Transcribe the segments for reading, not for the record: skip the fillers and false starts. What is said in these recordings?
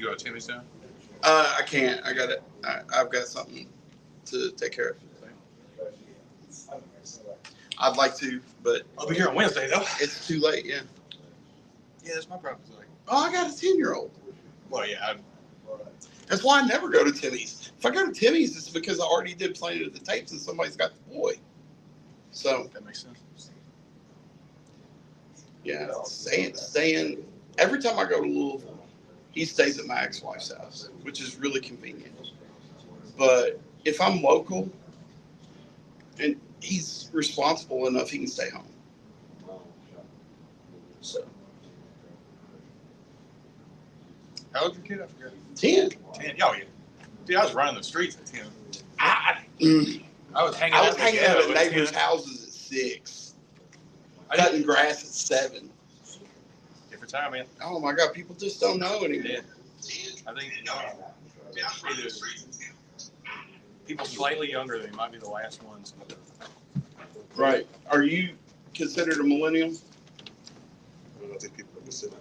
You go to Timmy's now? I can't. I've got something to take care of. I'd like to, but I'll be here on Wednesday though. It's too late. Yeah. Yeah, that's my problem. Like, oh, I got a 10-year-old. Well, yeah. That's why I never go to Timmy's. If I go to Timmy's, it's because I already did Planet of the Tapes and somebody's got the boy. So that makes sense. Yeah, staying. Every time I go to Louisville, he stays at my ex-wife's house, which is really convenient. But if I'm local, and he's responsible enough, he can stay home. So. How old's your kid? I forget. 10. 10. Oh, yeah. Dude, I was running the streets at 10. I was hanging out at neighbors' 10. houses at 6. Cutting grass at 7. Different time, man. Oh my God, people just don't know anymore. Yeah. I think people slightly younger than me might be the last ones. Right. Are you considered a millennial? I don't think people are considered.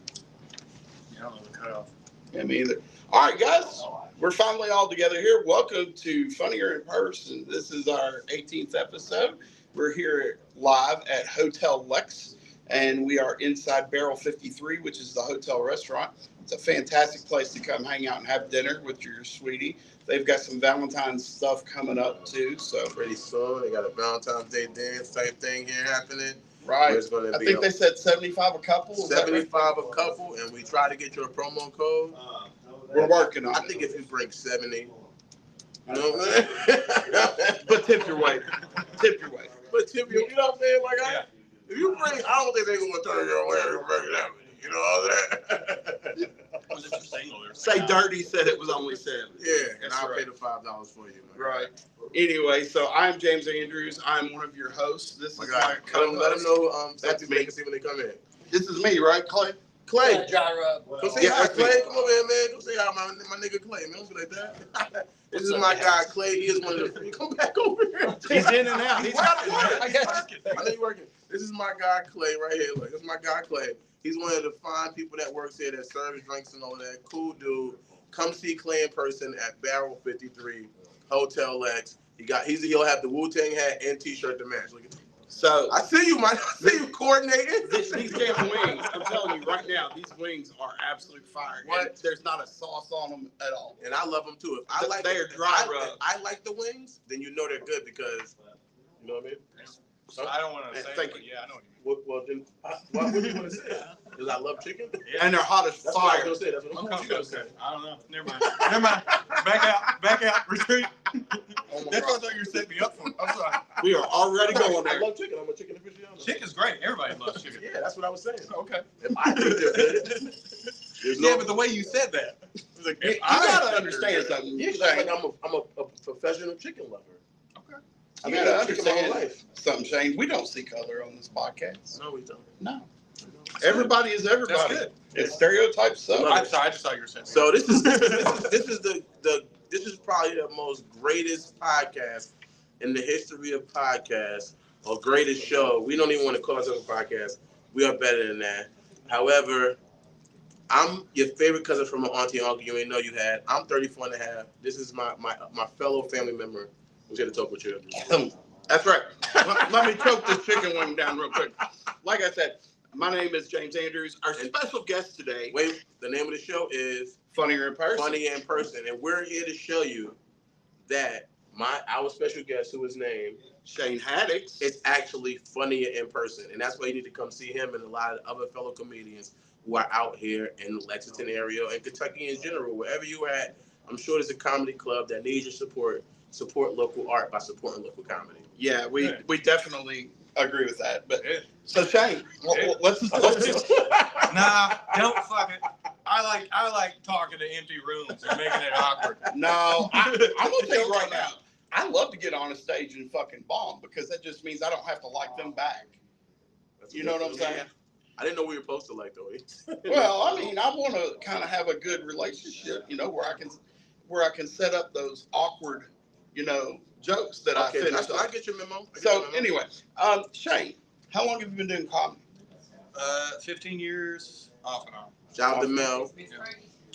Yeah, I don't know the cutoff. Yeah, me either. All right, guys. We're finally all together here. Welcome to Funnier in Person. This is our 18th episode. We're here live at Hotel Lex, and we are inside Barrel 53, which is the hotel restaurant. It's a fantastic place to come hang out and have dinner with your sweetie. They've got some Valentine's stuff coming up, too. So pretty soon, they got a Valentine's Day dance type thing here happening. Right. I think they said 75 a couple. 75 a couple, and we try to get you a promo code. We're working on it. I think if you bring 70, you know what I'm saying? But tip your way. Tip your way. But tip your, you know what I'm saying? Like, if you bring, I don't think they're going to turn your way and bring that. You know what I'm saying? Say Dirty said it was only 7. Yeah, and I'll pay the $5 for you. Right. Anyway, so I'm James Andrews. I'm one of your hosts. This is my co-host. Let them know. That's me. See when they come in. This is me, right, Clay? Clay. Gyro. Go say hi, Clay. Come over here, man. Go say hi, my nigga Clay. Man, don't be like that. This is my guy, Clay. He is one of the. Come back over here. He's in and out. He's got to work. I know you're working. This is my guy, Clay, right here. Look, this is my guy, Clay. He's one of the fine people that works here that serves drinks and all that. Cool dude. Come see Clay in person at Barrel 53, Hotel Lex. He'll have the Wu-Tang hat and T-shirt to match. Look at him. So I see you, man. I see you coordinating. These damn wings, I'm telling you right now, these wings are absolute fire. What? There's not a sauce on them at all. And I love them too. If I like they are dry rub. I like the wings, then you know they're good because you know what I mean. So I don't want to say it, but yeah, I know what you mean. Well, then, why would you want to say that? Because I love chicken? Yeah. And they're hot as That's fire. what I was going to say. That's what I'm you going to say. I don't know. Never mind. Never mind. Back out. Retreat. Oh That's what I thought you were setting me up for. I'm sorry. We are already going there. I love chicken. I'm a chicken aficionado. Chicken's great. Everybody loves chicken. Yeah, that's what I was saying. Okay. If I think they're good, Yeah, but the way you said that. Like, you got to understand something. Yeah, like I'm a professional chicken lover. Okay. You got to understand something, Shane. We don't see color on this podcast. No, we don't. No. Everybody is everybody. That's good. It's stereotypes. So I'm sorry. I just thought you were saying. So this is probably the most greatest podcast in the history of podcasts, or greatest show. We don't even want to call ourselves a podcast. We are better than that. However, I'm your favorite cousin from an auntie and uncle you ain't know you had. I'm 34 and a half. This is my fellow family member who's here to talk with you. That's right. Let me choke this chicken wing down real quick. Like I said, my name is James Andrews. Our special guest today. Wait, the name of the show is Funnier in Person. Funnier in Person, and we're here to show you that our special guest, who is named Shane Haddix, is actually funnier in person, and that's why you need to come see him and a lot of other fellow comedians who are out here in the Lexington area and Kentucky in general. Wherever you're at, I'm sure there's a comedy club that needs your support. Support local art by supporting local comedy. Yeah, we definitely agree with that. But so Shane, let's just Nah, don't fuck it. I like talking to empty rooms and making it awkward. No, I'm gonna tell you right now. I love to get on a stage and fucking bomb because that just means I don't have to like them back. You know what I'm saying? I didn't know we were supposed to like those. Well, I mean, I want to kind of have a good relationship, you know, where I can set up those awkward, you know, jokes that I finish. I get your memo. Anyway, Shane, how long have you been doing comedy? 15 years off and on. Shout out to Mel.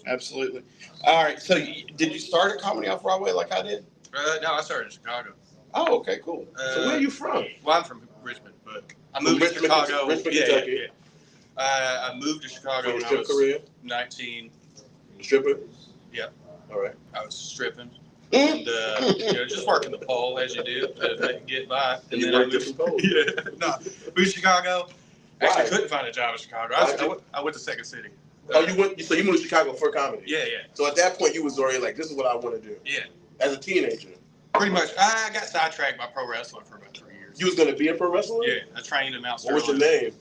Absolutely. All right. So, did you start at Comedy Off Broadway like I did? No, I started in Chicago. Oh, okay, cool. So where are you from? Well, I'm from Richmond, but I moved to Chicago. Richmond, Kentucky. I moved to Chicago when I was career? 19. Stripper? Yeah. All right. I was stripping. And just working the pole as you do to get by. And then I moved. Moved to Chicago. Why? Actually, couldn't find a job in Chicago. I went to Second City. Oh, you moved to Chicago for comedy? Yeah. So at that point, you was already like, this is what I want to do. Yeah. As a teenager. Pretty much. I got sidetracked by pro wrestling for about 3 years. You was going to be a pro wrestler? Yeah. I trained in Mount Sterling. What was your name?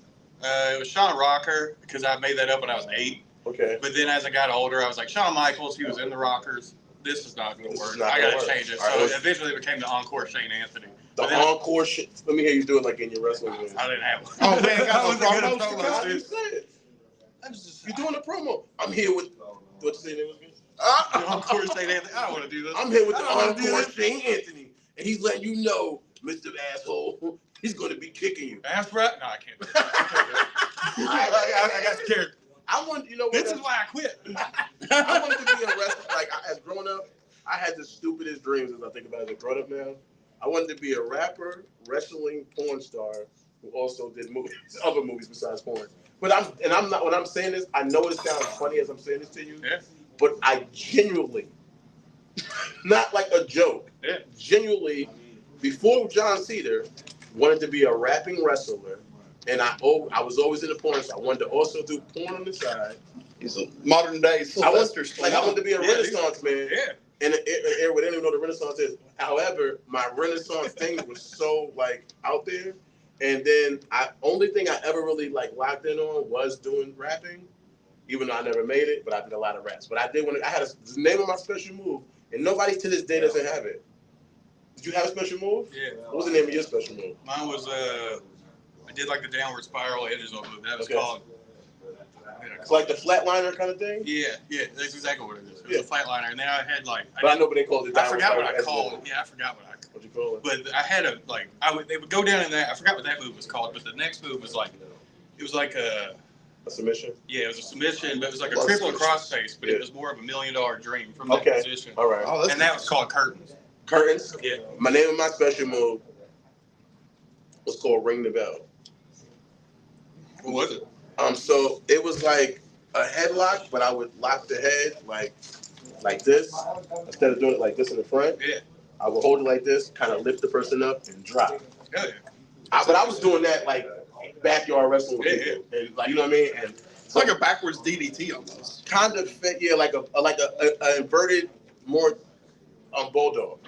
It was Sean Rocker because I made that up when I was 8. Okay. But then as I got older, I was like, Shawn Michaels, he was in the Rockers. This is not going to work. I got to change it. So eventually it became the Encore Shane Anthony. The Encore shit. Let me hear you do it like in your wrestling game. I didn't have one. Oh, man, I wasn't good promos at promos, You dude. said it. You're doing a promo. I'm here with, what's the name of it? Encore Shane Anthony. I don't want to do this. I'm here with the I don't wanna do Encore this. Shane Anthony. And he's letting you know, Mr. Asshole, he's going to be kicking you. That's right. No, I can't do that. I got scared. I want, you know what? This is why I quit. I wanted to be a wrestler. Like, as growing up, I had the stupidest dreams as I think about it as a grown up now. I wanted to be a rapper, wrestling porn star who also did movies, other movies besides porn. But I'm not, when I'm saying this, I know it sounds funny as I'm saying this to you, but I genuinely, not like a joke, genuinely, before John Cedar, wanted to be a rapping wrestler. And I was always in the porn, so I wanted to also do porn on the side. He's a modern day Sylvester Stallone. I wanted to be a Renaissance man. Yeah. In an era where they didn't even know what the Renaissance is. However, my Renaissance thing was so like out there. And then only thing I ever really like locked in on was doing rapping, even though I never made it, but I did a lot of raps. But I did I had the name of my special move, and nobody to this day doesn't have it. Did you have a special move? Yeah. What was the name of your special move? Mine was I did like the downward spiral edges on move. That was called. It's like the flatliner kind of thing? Yeah, that's exactly what it is. It was a flatliner, and then I had like. But I know what they called it. I forgot what I called it. Yeah, I forgot what I. What'd you call it? But I had they would go down in that. I forgot what that move was called, but the next move was like, it was like a submission. Yeah, it was a submission, but it was like a triple cross face, but it was more of $1 million dream from that position. All right. Oh, and that was called curtains. Curtains. Yeah. My name of my special move was called Ring the Bell. What was it? So it was like a headlock, but I would lock the head like this instead of doing it like this in the front. Yeah. I would hold it like this, kind of lift the person up and drop. Yeah. But I was doing that like backyard wrestling with people, and like you know what I mean. And it's like a backwards DDT almost. Kind of fit, yeah, like a inverted more bulldog.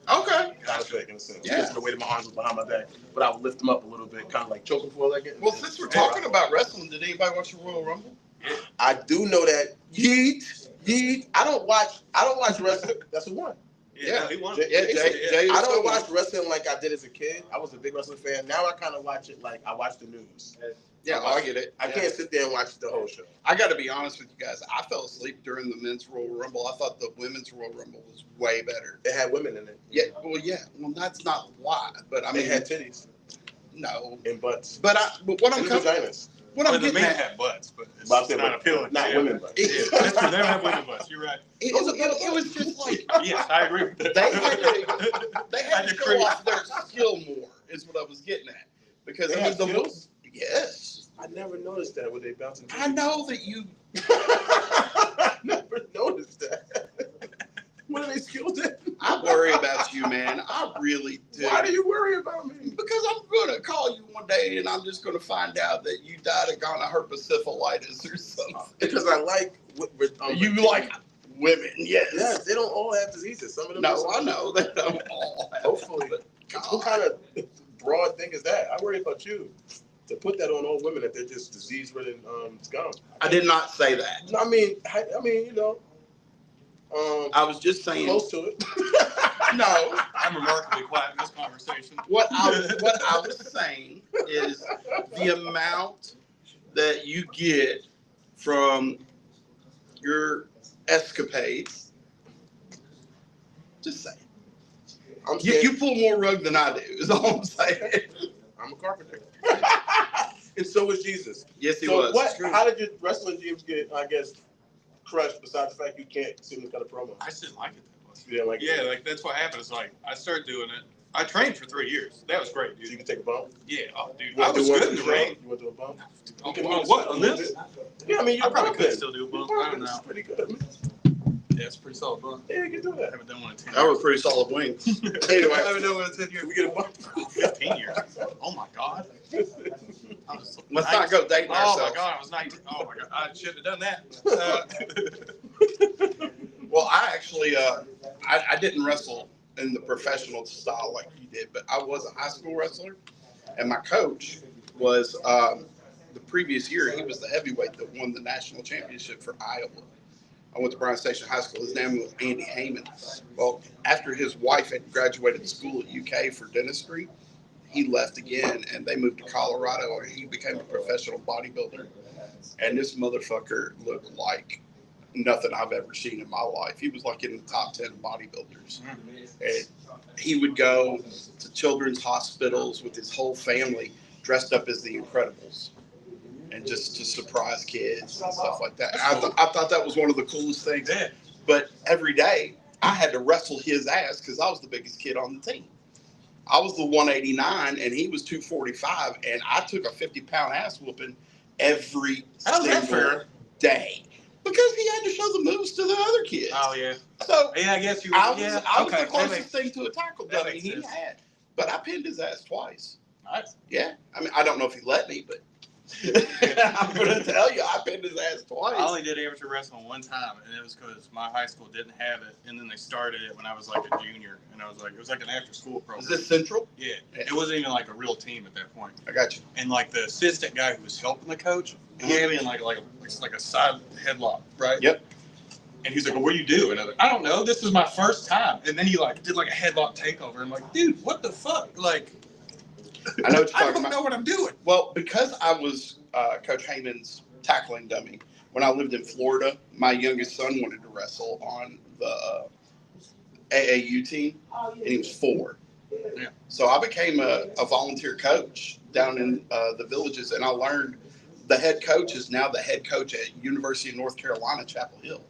Okay. Kind of fake in a sense. Yeah. Just the way that my arms was behind my back, but I would lift them up a little bit, kind of like choke them for a second. Well, since we're talking about wrestling, did anybody watch the Royal Rumble? I do know that Yeet. I don't watch wrestling. That's who won. Yeah, he won. Jay I don't watch wrestling like I did as a kid. I was a big wrestling fan. Now I kind of watch it like I watch the news. Yeah, I get it. I can't sit there and watch the whole show. I got to be honest with you guys. I fell asleep during the men's Royal Rumble. I thought the women's Royal Rumble was way better. They had women in it. Yeah, well, that's not why. But I mean, they had titties. No, and butts. But what I'm vaginas. What I'm getting at, had butts, but it's not appealing. Not women butts. Yeah, that's true. They don't have women butts. You're right. It was just like yes, I agree with that. They had to show off their skill more. Is what I was getting at because they have skills. Yes. I never noticed that when they bouncing. I know that you. I never noticed that. What are they skilled in? I worry about you, man. I really do. Why do you worry about me? Because I'm going to call you one day and I'm just going to find out that you died of gonorrhea or something. Because I like. You like women, yes. Yes, they don't all have diseases. Some of them. No, I know they don't all have. Hopefully. What kind of broad thing is that? I worry about you. To put that on all women that they're just disease-ridden scum. I did not say that. I mean, you know. I was just saying. Close to it. No. I'm remarkably quiet in this conversation. What I was saying is the amount that you get from your escapades. Just saying. You pull more rug than I do, is all I'm saying. I'm a carpenter. And so was Jesus. Yes, he was. How did your wrestling dreams get, I guess, crushed besides the fact you can't see the kind of promo? I just didn't like it that much. You didn't like it? Yeah, like that's what happened. It's like I started doing it. I trained for 3 years. That was great, dude. So you can take a bump? Yeah, oh, dude. You I wanna was do one good in for the ring. You want to do a bump? Oh, what, on this? Yeah, I mean, I probably could still do a bump. I don't know. It's pretty good. Yeah, it's a pretty solid bump. Yeah, you can do I that. haven't done one in 10 That years. was pretty solid wings. Anyway, I haven't done one in 10 years. we get a bump. 15 years. Oh my God. I was Let's not go dating Oh ourselves. my God, I was 19. Oh my God, I shouldn't have done that. Well, I actually, I didn't wrestle in the professional style like you did, but I was a high school wrestler, and my coach was the previous year. He was the heavyweight that won the national championship for Iowa. I went to Bryan Station High School. His name was Andy Heyman. Well, after his wife had graduated school at UK for dentistry, he left again, and they moved to Colorado, and he became a professional bodybuilder. And this motherfucker looked like nothing I've ever seen in my life. He was like in the top 10 bodybuilders. And he would go to children's hospitals with his whole family dressed up as the Incredibles, and just to surprise kids and stuff like that. I thought that was one of the coolest things. Yeah. But every day I had to wrestle his ass because I was the biggest kid on the team. I was the 189 and he was 245, and I took a 50-pound ass whooping every single day because he had to show the moves to the other kids. Oh yeah. So Yeah, I guess you. I was okay. the closest thing to a tackle that dummy makes he sense. had. But I pinned his ass twice. Nice. Yeah. I mean, I don't know if he let me, but I'm going to tell you, I pinned his ass twice. I only did amateur wrestling one time, and it was because my high school didn't have it, and then they started it when I was like a junior, and I was like, it was like an after-school program. Is this Central? Yeah, it wasn't even like a real team at that point. I got you. And like the assistant guy who was helping the coach, he had me in like a side headlock, right? Yep. And he's like, well, what do you do? And I was like, I don't know. This is my first time. And then he like did like a headlock takeover. I'm like, dude, what the fuck? Like, I know what you're I talking don't about. know what I'm doing. Well, because I was Coach Heyman's tackling dummy, when I lived in Florida, my youngest son wanted to wrestle on the AAU team, and he was 4. Yeah. So I became a volunteer coach down in the villages, and I learned the head coach is now the head coach at University of North Carolina, Chapel Hill.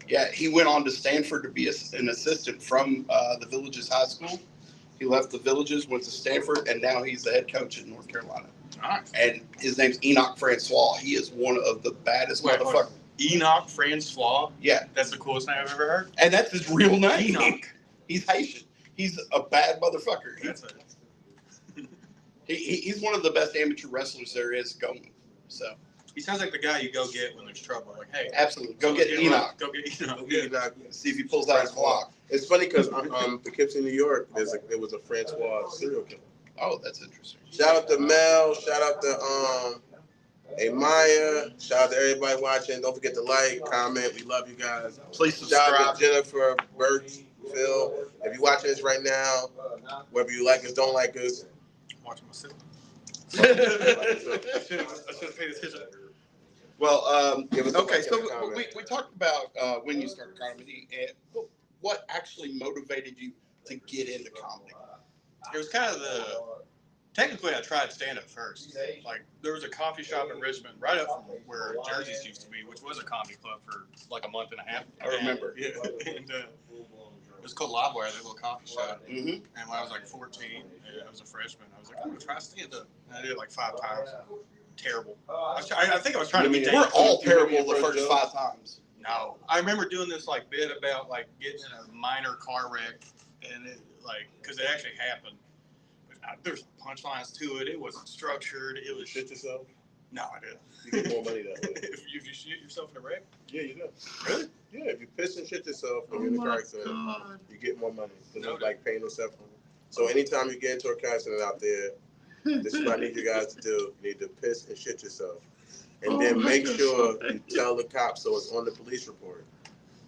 Yeah, he went on to Stanford to be an assistant from the Villages High School. He left the Villages, went to Stanford, and now he's the head coach in North Carolina. Nice. And his name's Enoch Francois. He is one of the baddest motherfuckers. Enoch Francois. Yeah. That's the coolest name I've ever heard. And that's his real name. Enoch. He's Haitian. He's a bad motherfucker. That's it. He's one of the best amateur wrestlers there is going. So He sounds like the guy you go get when there's trouble. Like, hey, absolutely, go get Enoch. Go get Enoch. Yeah. See if he pulls out his clock. It's funny because Poughkeepsie, New York, there was a Francois serial killer. Oh, that's interesting. Shout out to Mel. Shout out to Maya. Shout out to everybody watching. Don't forget to like, comment. We love you guys. Please Shout subscribe. out to Jennifer, Bert, Phil. If you're watching this right now, whether you like us, don't like us, Watching myself. Well, I should have paid attention. give us a okay, like so and a comment. we talked about when you started comedy and what actually motivated you to get into comedy. It was kind of technically I tried stand-up first. Like, there was a coffee shop in Richmond right up from where Jersey's used to be, which was a comedy club for like a month and a half. I remember. And, it was called Livewire, that little coffee shop. Mm-hmm. And when I was like 14, I was a freshman, I was like, I'm going to try stand-up. And I did it like 5 times. Terrible. I think I was trying to be We're dangerous. all terrible the first 5 times. No. I remember doing this like bit about like getting in a minor car wreck, and it like, because it actually happened. There's punchlines to it. It wasn't structured. It was Shit yourself. No, I didn't. You get more money that way. if you shoot yourself in a wreck? Yeah, you do. Really? Yeah, if you piss and shit yourself when you're in a car accident, you get more money. Because it's like paying yourself. So anytime you get into a car accident out there, this is what I need you guys to do. You need to piss and shit yourself. And then make sure you tell the cops so it's on the police report.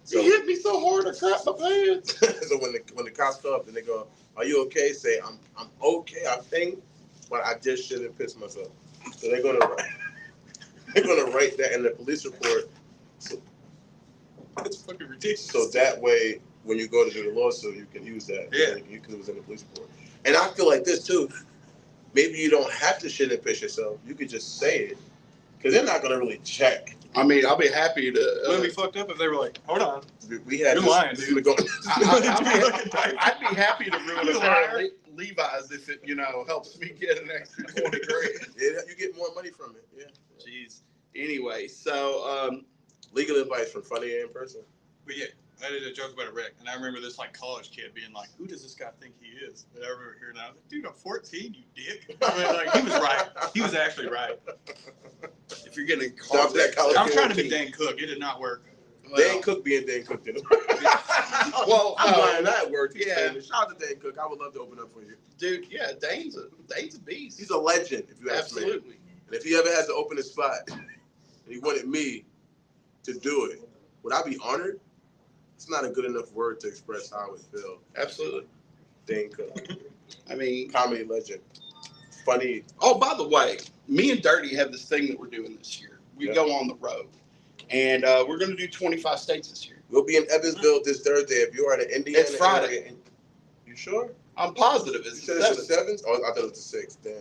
So, He hit me so hard I crapped my pants. so when the cops come up and they go, "Are you okay?" Say, "I'm okay. I think, but I just shouldn't piss myself." So they're gonna write that in the police report. So That's fucking ridiculous. So that way, when you go to do the lawsuit, you can use that. Yeah. You can use it in the police report. And I feel like this too. Maybe you don't have to shit and piss yourself. You could just say it, because they're not gonna really check I mean, I'll be happy to. Wouldn't it be fucked up if they were like, hold on. We had You're this, lying, this dude. is going. I'd be happy to ruin You a pair liar. of Levi's if it, helps me get an extra 20 grand. Yeah, you get more money from it. Yeah. Jeez. Anyway, so Legal advice from Funnier In Person. But yeah, I did a joke about a wreck, and I remember this like college kid being like, "Who does this guy think he is?" And I remember hearing that, I was like, "Dude, I'm 14, you dick." I mean, like, he was right. He was actually right. if you're getting Stop that college I'm kid. trying to be Dan Cook. It did not work. Dan Cook being Dan Cook didn't. Well, I'm lying. That worked. He's Yeah. famous. Shout out to Dan Cook. I would love to open up for you. dude, yeah, Dane's a beast. He's a legend, if you ask me. Absolutely. And if he ever has to open a spot, and he wanted me to do it, would I be honored? It's not a good enough word to express how I would feel. Absolutely. Dan Cook, I mean, comedy legend, funny. oh, by the way, me and Dirty have this thing that we're doing this year. We Yeah. go on the road, and we're going to do 25 states this year. We'll be in Evansville this Thursday. If you are in the Indiana It's Friday. area, you sure? I'm positive You it's said the it's the 7th? Oh, I thought it was the 6th. Damn.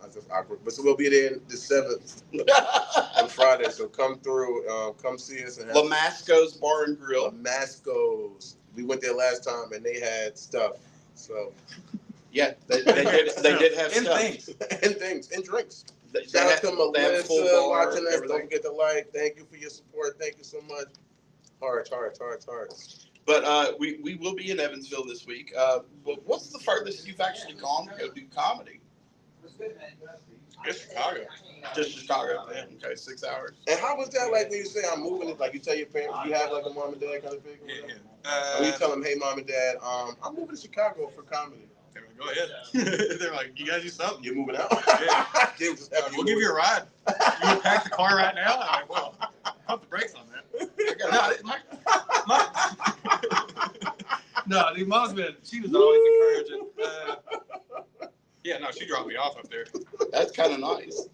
I was just awkward. But so we'll be there the 7th 7th. on Friday. So come through, come see us. And have Lamasco's Bar and Grill. Masco's. We went there last time and they had stuff. So Yeah, they did have And stuff. things. and things and drinks. They Shout out had- to they had full Melissa bar, watching us. everything. Don't forget to like. Thank you for your support. Thank you so much. Hearts. But we will be in Evansville this week. What's the furthest you've actually gone to go do comedy? It's Chicago. Just Chicago. Yeah. Okay, 6 hours. And how was that like when you say I'm moving? Like you tell your parents, you have like a mom and dad kind of thing? Yeah. When you tell them, hey, mom and dad, I'm moving to Chicago for comedy. They're like, go ahead. They're like, you gotta do something. You're moving out? Yeah. They was just happy We'll give you a ride. You want to pack the car right now? I'm like, well, pump the brakes on that. No, dude, mom's she was always encouraging. Yeah, no, she dropped me off up there. That's kind of nice.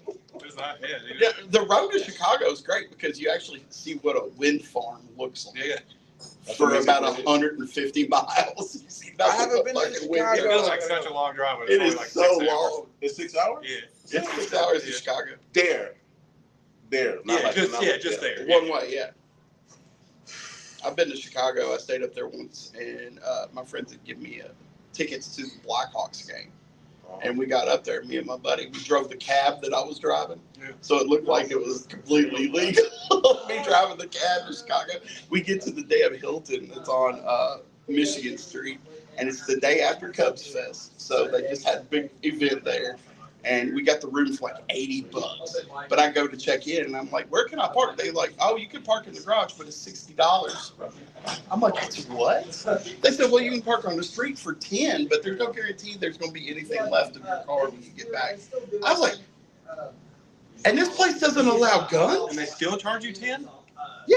It's not, yeah, dude. Yeah, the road to Chicago is great because you actually see what a wind farm looks like. Yeah. For about 150 miles. You see I haven't been to fucking wind Chicago. It farm. feels like such a long drive. But It it's is only like so 6 hours. long. It's 6 hours? Yeah. It's 6 hours to Yeah. Chicago. There. Not Yeah, like, just not yeah, like just that. there. One way, yeah. I've been to Chicago. I stayed up there once, and my friends had given me tickets to the Blackhawks game. And we got up there, me and my buddy. We drove the cab that I was driving, Yeah. so it looked like it was completely legal. Me driving the cab to Chicago. We get to the damn Hilton that's on Michigan Street, and it's the day after Cubs Fest. So they just had a big event there, and we got the room for like $80. But I go to check in, and I'm like, "Where can I park?" They're like, "Oh, you can park in the garage, but it's $60." I'm like, "It's what?" They said, "Well, you can park on the street for 10, but there's no guarantee there's going to be anything left of your car when you get back." I was like, "And this place doesn't allow guns?" And they still charge you 10? Yeah.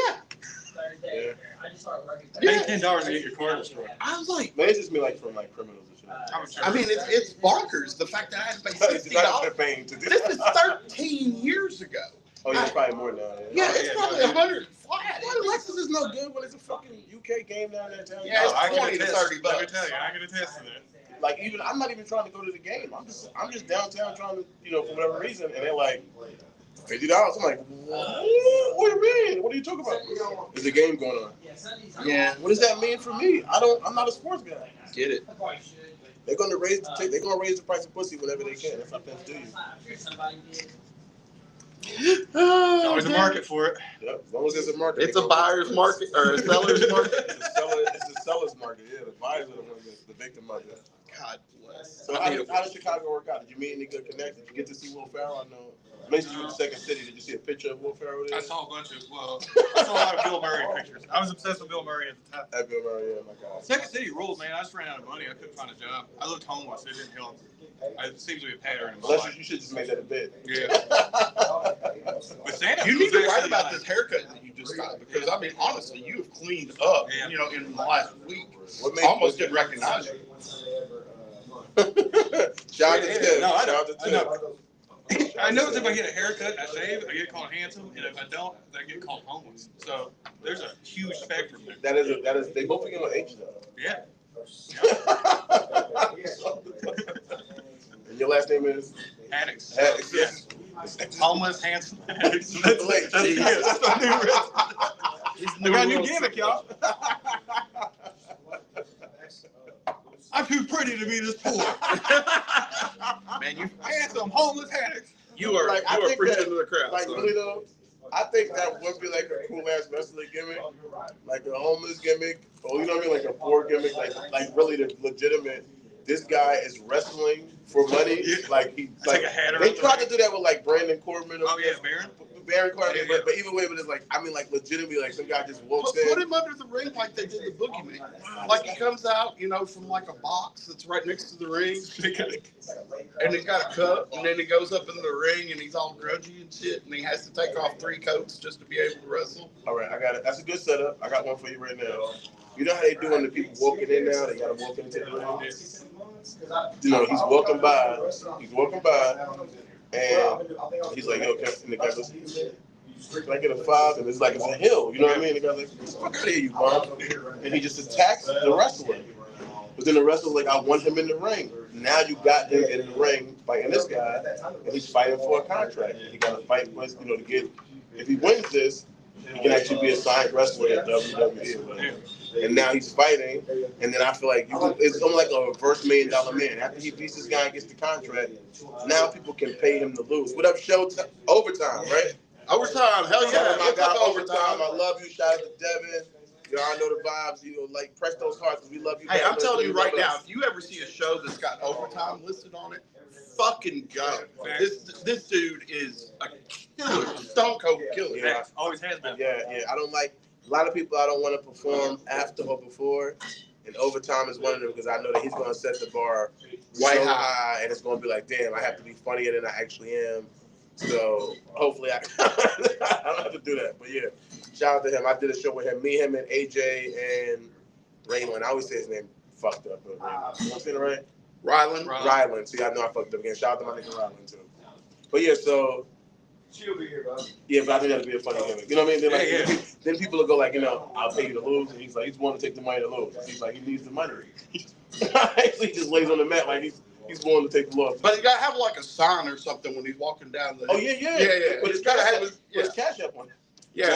Yeah. Pay $10 to get your car destroyed. I was like, Man, it's just me like from like criminals and shit. I'm sure. I mean, it's bonkers. The fact that I had to pay It's not $60. paying to do This is 13 years ago. Oh, yeah, it's probably more now. Yeah, it's yeah, probably no, 100 flat. Why Lexus is no good when it's a fucking UK game down there? Town? Yeah, it's I can 20 to attest. 30 Let me bucks. tell you, I can attest to that. Like even I'm not even trying to go to the game. I'm just downtown trying to, for whatever reason, and they're like $50. I'm like, what do you mean? What are you talking about? There's a game going on. Yeah, What does that mean for me? I'm not a sports guy. get it. They're gonna raise the price of pussy whenever they can. That's not them to do you. There's always a market for it. Yep, as long as there's a market. It's a buyer's market or a seller's market. It's a seller's market. Yeah, the buyers are the ones that's the victim of it. God bless. So how did Chicago work out? Did you meet any good connections? Did you get to see Will Ferrell? I know. You mentioned you were in Second City. Did you see a picture of Will Ferrell there? I saw a bunch of, I saw a lot of Bill Murray pictures. I was obsessed with Bill Murray at the time. That Bill Murray, yeah, my God. Second City ruled, man. I just ran out of money. I couldn't find a job. I lived homeless. It didn't help. It seems to be a pattern in my Unless life. you should just make that a bid. Yeah. But Santa You need to was write actually about like- this haircut that you just got because I mean, honestly, you have cleaned up. Yeah. In the last week. What made Almost didn't recognize you. Shout out to Tim. No, I know. Shout out to I Tim. know. I know if I get a haircut, I shave, I get called handsome, and if I don't, I get called homeless. So there's a huge spectrum there. That is. They both begin with H though. Yeah. And your last name is Addicts. Addicts. Yeah. Homeless, handsome. That's Blake, my new I got a new world gimmick, y'all. I'm too pretty to be this poor. Man, you handsome, homeless, handsome. You are Like, I think preaching that, to the crowd. like, son. really though, I think that would be like a cool ass wrestling gimmick, like a homeless gimmick, or you know what I mean, like a poor gimmick, like really the legitimate. This guy is wrestling for money. Yeah. Like he, Take like a hat they around tried the to do that with like Brandon Corbin. Oh yeah, Baron. Baron Corbin, Yeah, yeah. but either way, but it's like I mean, like legitimately, like some guy just walks Put in. him under the ring like they did the boogeyman. Like he comes out, you know, from like a box that's right next to the ring, and he's got a cup, and then he goes up in the ring, and he's all grungy and shit, and he has to take off 3 coats just to be able to wrestle. All right, I got it. That's a good setup. I got one for you right now. You know how they do when the people walking in now? They gotta walk into the ring. You know, he's walking by, and he's like, "Yo, and the guy goes, can I get a 5?" And it's like it's a hill. You know what I mean? The guy's like, "Fuck out of here, you bum!" And he just attacks the wrestler. But then the wrestler's like, "I want him in the ring." Now you got him in the ring fighting this guy, and he's fighting for a contract. He got to fight, you know, to get. If he wins this, he can actually be a signed wrestler at WWE. And now he's fighting, and then I feel like it's almost like a reverse $1 million man. After he beats this guy and gets the contract, now people can pay him to lose. What up, show? Overtime, right? Overtime, hell Shout out yeah! my It's guy, up overtime. I love you. Shout out to Devin. Y'all know the vibes. You know, like press those hearts because we love you. Hey, I'm guys. telling you right Love now, us. if you ever see a show that's got overtime listed on it, fucking go. This dude is a killer, stone cold killer. Yeah. Always has been. Yeah. I don't like a lot of people. I don't want to perform after or before, and overtime is one of them because I know that he's going to set the bar Way so high. high, and it's going to be like, damn, I have to be funnier than I actually am. So hopefully I don't have to do that. But yeah, shout out to him. I did a show with him, him, and AJ and Raylan. I always say his name fucked up, but Raylan. You know saying it right? Rylan. Rylan. See, I know I fucked up again. Shout out to my nigga Rylan too. But yeah, so. She'll be here, bro. Yeah, but I think that'd be a funny gimmick. You know what I mean? Then, like, Yeah. then people will go like, you know, I'll pay you to lose, and he's like, he's willing to take the money to lose. He's like, he needs the money. So he just lays on the mat like he's willing to take the loss. But you gotta have like a sign or something when he's walking down the. Oh yeah. Yeah. But it's gotta gotta have have his. his cash up on it. Yeah,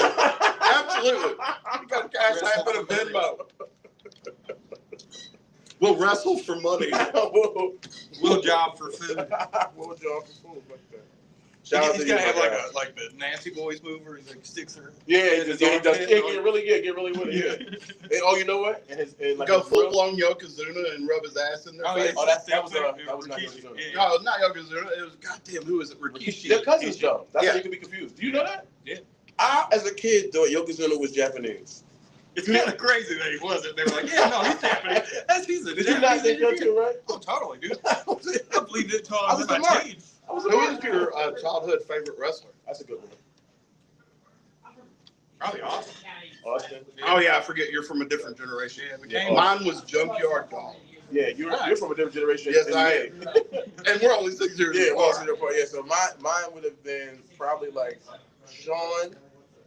absolutely. You got to cash out, put a Venmo. We'll wrestle for money. We'll job for food. We'll job for food like that. Shout out He's to you, gotta have my guy. like the Nancy Boys move where he's like sticks her. Yeah, he does. Yeah, get really with it. Yeah. And, oh, you know what? And like Go his grill- full blown Yokozuna and rub his ass in their Oh, face. yeah. Oh, that was not Rikishi. Yokozuna. Yeah. No, not Yokozuna. It was goddamn. Who is it? Rikishi. They're cousins though. That's Yeah. how you can be confused. Do you know that? Yeah. I, as a kid, thought Yokozuna was Japanese. It's kind of crazy that he wasn't. They were like, yeah, no, he's Japanese. He's a Did you not think that too, right? Oh, totally, dude. I believed it until I I was was in a my mark. teens. Who is your childhood favorite wrestler? That's a good one. Probably Austin. Austin. Oh yeah, I forget. You're from a different generation. Yeah, we Yeah. came. Mine was Junkyard Dog. Yeah, you're from a different generation. Yes, than I me. am. And we're only 6 years Yeah, apart. yeah. So mine would have been probably like Sean,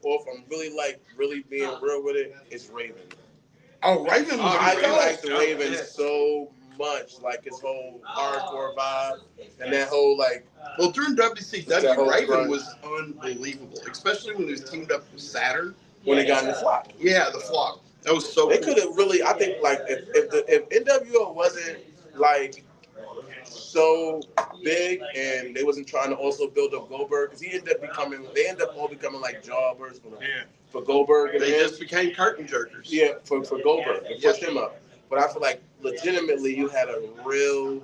or if I'm really being real with it, it's Raven. Oh, Raven was I great. like the Raven Yeah. so much, like his whole hardcore vibe and that whole like. Well, during That WCW, whole Raven run. was unbelievable, especially when he was teamed up with Saturn. When they got in the flock. Yeah, the flock. That was so They cool. could have really, I think, like if NWO wasn't like so big and they wasn't trying to also build up Goldberg, because they ended up all becoming like jobbers for Goldberg. And They then, just became curtain jerkers. yeah, for Goldberg and pushed him up. But I feel like legitimately you had a real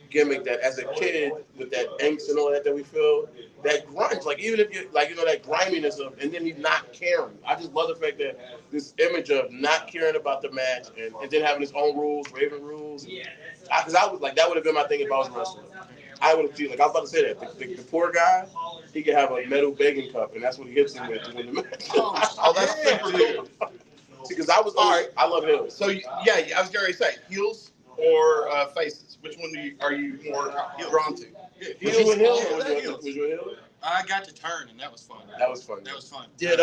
gimmick that as a kid with that angst and all that we feel, that grunge, like even if you like, you know, that griminess of, and then he's not caring. I just love the fact that this image of not caring about the match and then having his own rules, Raven rules. Because I was like, that would have been my thing if I was a wrestler. I would have, like I was about to say that the poor guy, he could have a metal begging cup, and that's what he hits him with to win the match. Oh, that's super cool. Because I was All right. I love him. So yeah, I was going to say heels or faces. Which one are you more drawn to? Was you a heel? Yeah, Was you a heel? I got to turn, and that was fun. That was fun. That was fun. Did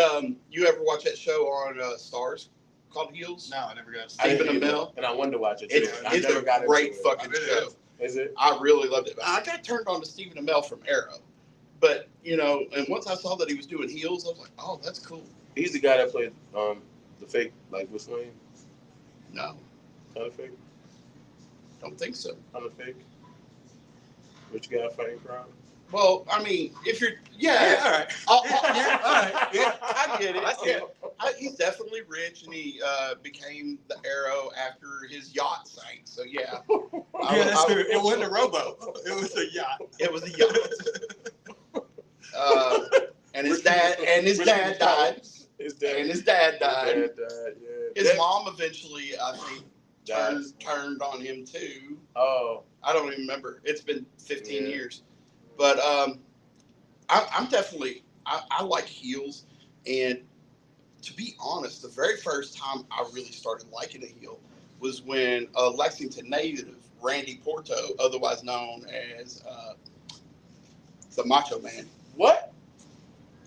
you ever watch that show on Stars called Heels? No, I never got to see Stephen it. Amell? And I wanted to watch it. It's, I it's never a got great into it. fucking show. Is it? I really loved it. I got turned on to Stephen Amell from Arrow, But and once I saw that he was doing heels, I was like, oh, that's cool. He's the guy that played the fake like Bruce Wayne. No, Kind of fake. don't think so. Kind of fake. Rich guy fighting crime. Well, I mean, if you're, all right. all right. Yeah, I get it. I see it. He's definitely rich, and he became the Arrow after his yacht sank. So yeah, Yeah, that's true. It wasn't a rowboat. It was a yacht. It was a yacht. And his dad died. His dad. His dad died. Yeah. His mom eventually, I think, turned on him too. Oh, I don't even remember. It's been 15 years. But I'm definitely, I like heels. And to be honest, the very first time I really started liking a heel was when a Lexington native, Randy Porto, otherwise known as the Macho Man. what?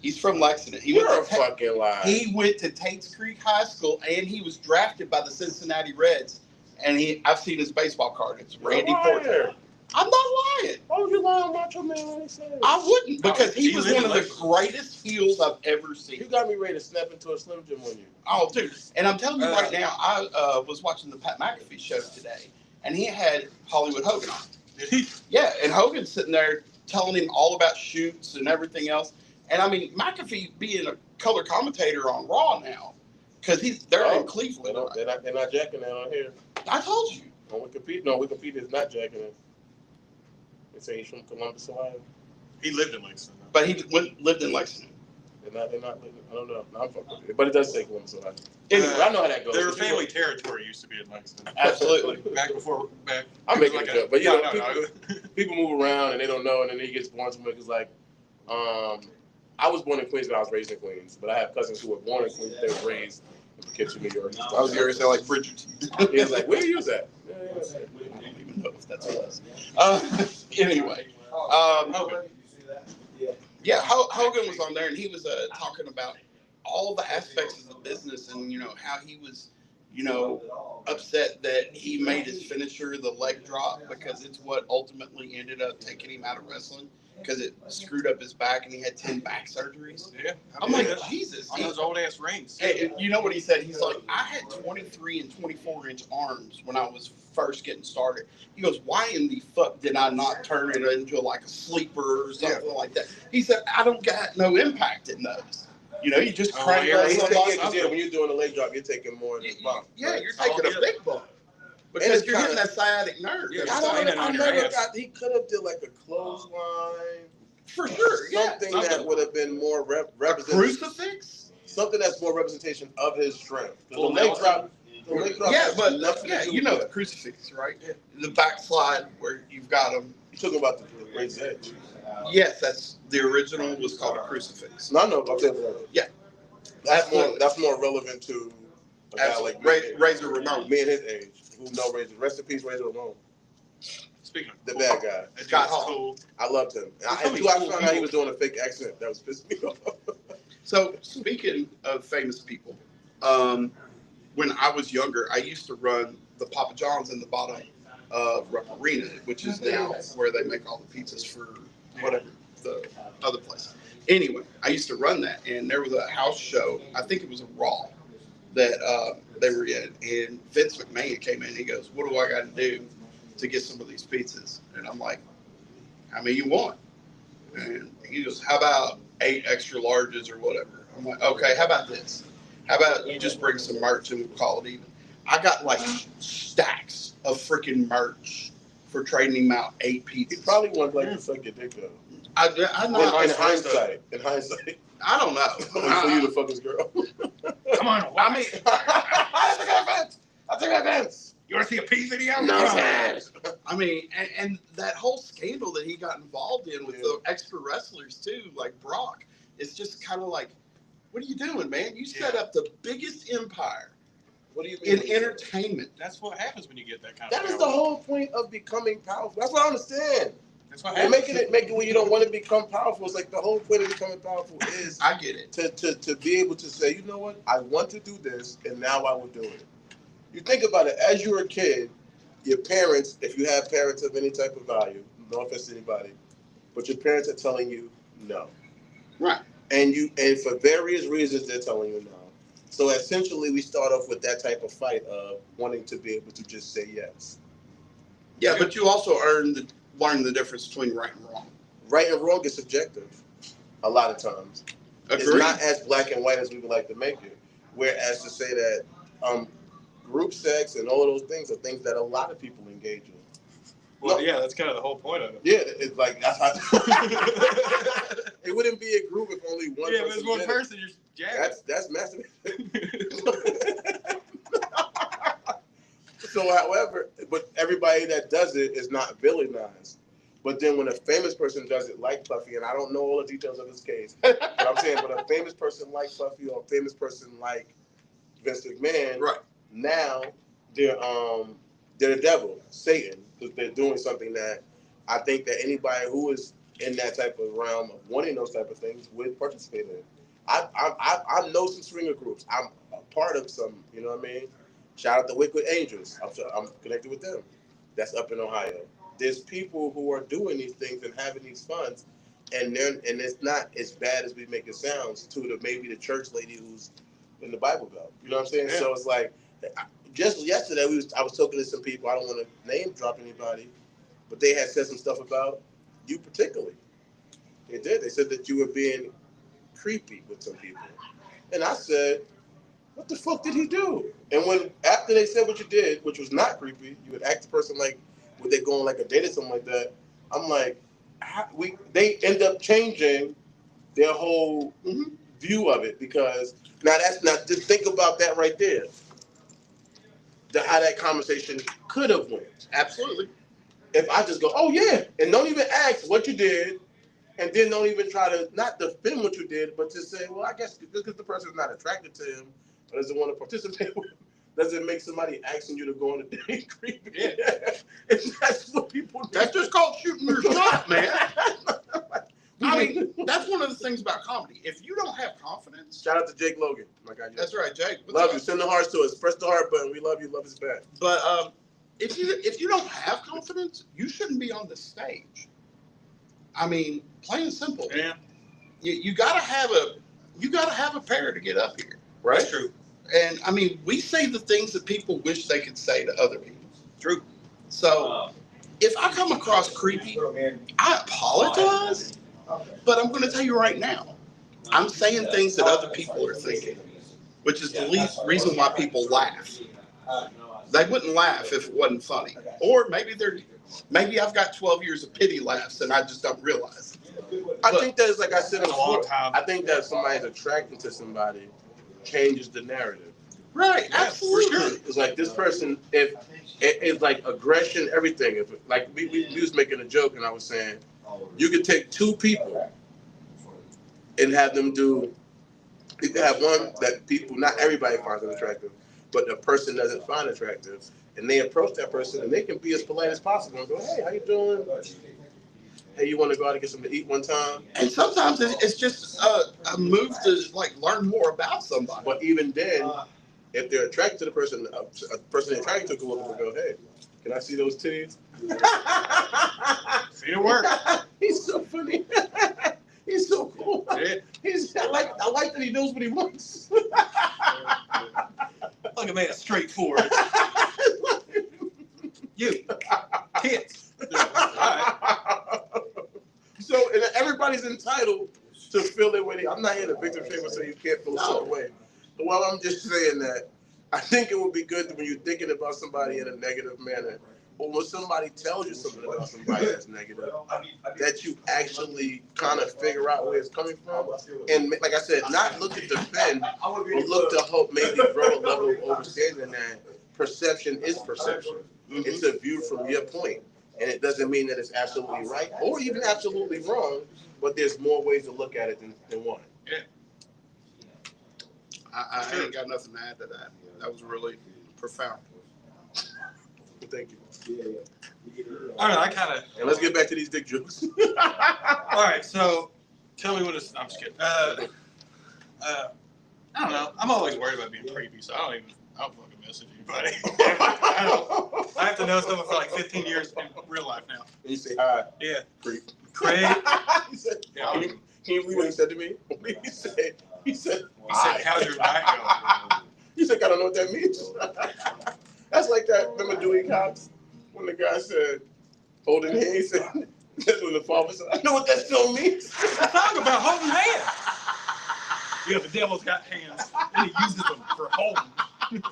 He's from Lexington. You're a fucking liar. He went to Tates Creek High School, and he was drafted by the Cincinnati Reds. And I've seen his baseball card. It's Randy Porto. I'm not lying. Why would you lie on Macho Man when he said it? I wouldn't, because he was one of the Lexington. greatest heels I've ever seen. You got me ready to snap into a Slim Jim on you. Oh, dude. And I'm telling you right now, I was watching the Pat McAfee show today, and he had Hollywood Hogan on. Did he? Yeah, and Hogan's sitting there telling him all about shoots and everything else. And I mean, McAfee being a color commentator on Raw now, because they're in Cleveland. They're not jacking that on here. I told you. On Wikipedia is not jacking it. They say he's from Columbus, Ohio. He lived in Lexington. But he lived in Lexington. They're not living. I don't know. No, I'm fucking with it. But it does say Columbus, Ohio. Anyway, I know how that goes. Their family territory used to be in Lexington. Absolutely. I'm making it up. But No. people move around and they don't know, and then he gets born somewhere. Because like, I was born in Queens, but I was raised in Queens. But I have cousins who were born in Queens, they were raised in Poughkeepsie, New York. I was going to say like Bridgerton. He was like, where you at? I don't even know if that's what it was. Anyway, Hogan. Yeah, Hogan was on there, and he was talking about all the aspects of the business, and how he was, upset that he made his finisher the leg drop, because it's what ultimately ended up taking him out of wrestling, because it screwed up his back, and he had 10 back surgeries. Yeah. I'm like, Jesus. On those old ass rings. Hey, you know what he said? He's like, I had 23 and 24-inch arms when I was first getting started. He goes, why in the fuck did I not turn it into like a sleeper or something like that? He said, I don't got no impact in those. You just crank when you're doing a leg drop, you're taking more than a bump. Yeah, you're taking a big bump. Because you're hitting that sciatic nerve. Yeah, I never got. He could have did like a clothesline. For sure, something that would have been more crucifix. Something that's more representation of his strength. The Full leg drop. Yeah, but the crucifix, right? Yeah. The backslide where you've got them. You're talking about the raised edge. Yes, that's the original was called a crucifix. No, I'm saying yeah. That's more relevant to a guy like Razor Ramon. Me and his age. Who know Razor? Rest in peace, Razor Ramon. Speaking of the bad guy, Scott Hall. Cool. I loved him. Until I found out he was doing a fake accent. That was pissing me off. So speaking of famous people, when I was younger, I used to run the Papa John's in the bottom of Rupp Arena, which is now where they make all the pizzas for whatever the other place. Anyway, I used to run that, and there was a house show. I think it was a Raw that they were in, and Vince McMahon came in. And he goes, "What do I got to do to get some of these pizzas?" And I'm like, "How many you want?" And he goes, "How about 8 extra larges or whatever?" I'm like, "Okay, how about this? How about you just bring some merch and we'll call it even?" I got like stacks of freaking merch for trading him out 8 pizzas. He probably wanted like to suck your dick though. I'm not. In hindsight, I don't know. For you to fuck his girl. Come on, I mean, I think offense. You want to see a pee video? No, I mean, and that whole scandal that he got involved in with the extra wrestlers too, like Brock, it's just kind of like, what are you doing, man? You set up the biggest empire. What do you mean? In entertainment. That's what happens when you get that kind of That power. is the whole point of becoming powerful. That's what I understand. That's what And happens. making it when you don't want to become powerful. It's like the whole point of becoming powerful is I get it. To be able to say, you know what, I want to do this, and now I will do it. You think about it, as you're a kid, your parents, if you have parents of any type of value, no offense to anybody, but your parents are telling you, No. Right. And for various reasons, they're telling you no. So essentially, we start off with that type of fight of wanting to be able to just say yes. Yeah, but you also learn the difference between right and wrong. Right and wrong is subjective. A lot of times, Agreed. It's not as black and white as we would like to make it. Whereas to say that group sex and all of those things are things that a lot of people engage in. Well, yeah, that's kind of the whole point of it. Yeah, it's like that's how. It wouldn't be a group if only one. Yeah, person if it's one did person, you're jabbing. That's massive. So, however, but everybody that does it is not villainized. But then when a famous person does it, like Puffy, and I don't know all the details of this case, but I'm saying, but a famous person like Puffy or a famous person like Vince McMahon, Right. now they're the devil, Satan, because they're doing something that I think that anybody who is in that type of realm of wanting those type of things would participate in. I know some swinger groups. I'm a part of some. You know what I mean? Shout out to Wicked Angels. I'm connected with them. That's up in Ohio. There's people who are doing these things and having these funds, and it's not as bad as we make it sound to maybe the church lady who's in the Bible Belt. You know what I'm saying? Yeah. So it's like, just yesterday I was talking to some people. I don't want to name drop anybody, but they had said some stuff about you particularly. They did. They said that you were being creepy with some people, and I said, what the fuck did he do? And when after they said what you did, which was not creepy, you would ask the person like, would they go on like a date or something like that? I'm like, they end up changing their whole view of it because now just think about that right there. How that conversation could have went. Absolutely. If I just go, oh yeah, and don't even ask what you did, and then don't even try to not defend what you did, but to say, well, I guess just because the person is not attracted to him or doesn't want to participate with him, doesn't make somebody asking you to go on a date creepy. Yeah. And that's what people do. That's just called shooting your shot, man. I mean, that's one of the things about comedy. If you don't have confidence. Shout out to Jake Logan. My God, That's right, Jake. Love you. Send the hearts to us. Press the heart button. We love you. Love is back. But if you don't have confidence, you shouldn't be on the stage. I mean, plain and simple. Yeah, You gotta have a pair to get up here. Right? that's true. And I mean, we say the things that people wish they could say to other people. True. So if I come across creepy, I apologize. But I'm going to tell you right now, I'm saying things that other people are thinking, which is the least reason why people laugh. They wouldn't laugh if it wasn't funny. Or maybe I've got 12 years of pity laughs and I just don't realize it. I think that, like I said That's a long before, time. I think that if somebody's attracted to somebody changes the narrative. Right, Yeah, absolutely. for sure. It's like this person, if it's like aggression, everything. If like we was making a joke and I was saying, you could take two people and have them do. You could have one that people, not everybody finds attractive, but the person doesn't find attractive, and they approach that person and they can be as polite as possible and go, "Hey, how you doing? Hey, you want to go out and get something to eat one time?" And sometimes it's just a move to like learn more about somebody. But even then, if they're attracted to the person, a person they're attracted to go up and go, "Hey, can I see those titties?" See it work. He's so funny. He's so cool. Yeah. I like that he knows what he wants. Look at man, straightforward. You kids. So and everybody's entitled to feel their way. I'm not here to victim shame and say you can't feel a certain way. Well, I'm just saying that I think it would be good when you're thinking about somebody in a negative manner, or when somebody tells you something about somebody that's negative, that you actually kind of figure out where it's coming from. And like I said, not look to defend, but look to hope maybe grow a level of understanding that perception is perception. It's a view from your point. And it doesn't mean that it's absolutely right or even absolutely wrong, but there's more ways to look at it than one. Yeah. I ain't got nothing to add to that. That was really profound. Thank you. I don't know. I kind of. And let's get back to these dick jokes. All right. So, tell me what it's. I'm just kidding. I don't know. I'm always worried about being creepy, so I don't fucking message anybody. I have to know someone for like 15 years in real life now. And you say hi. Yeah. Creep. Craig. He said, Yeah. Can you believe what he said to me? He said, how's your night going? He said, I don't know what that means. That's like that. Remember Dewey Cox? When the guy said, holding hands, and that's when the father said, I know what that still means. Talk about holding hands. Yeah, the devil's got hands, and he uses them for holding.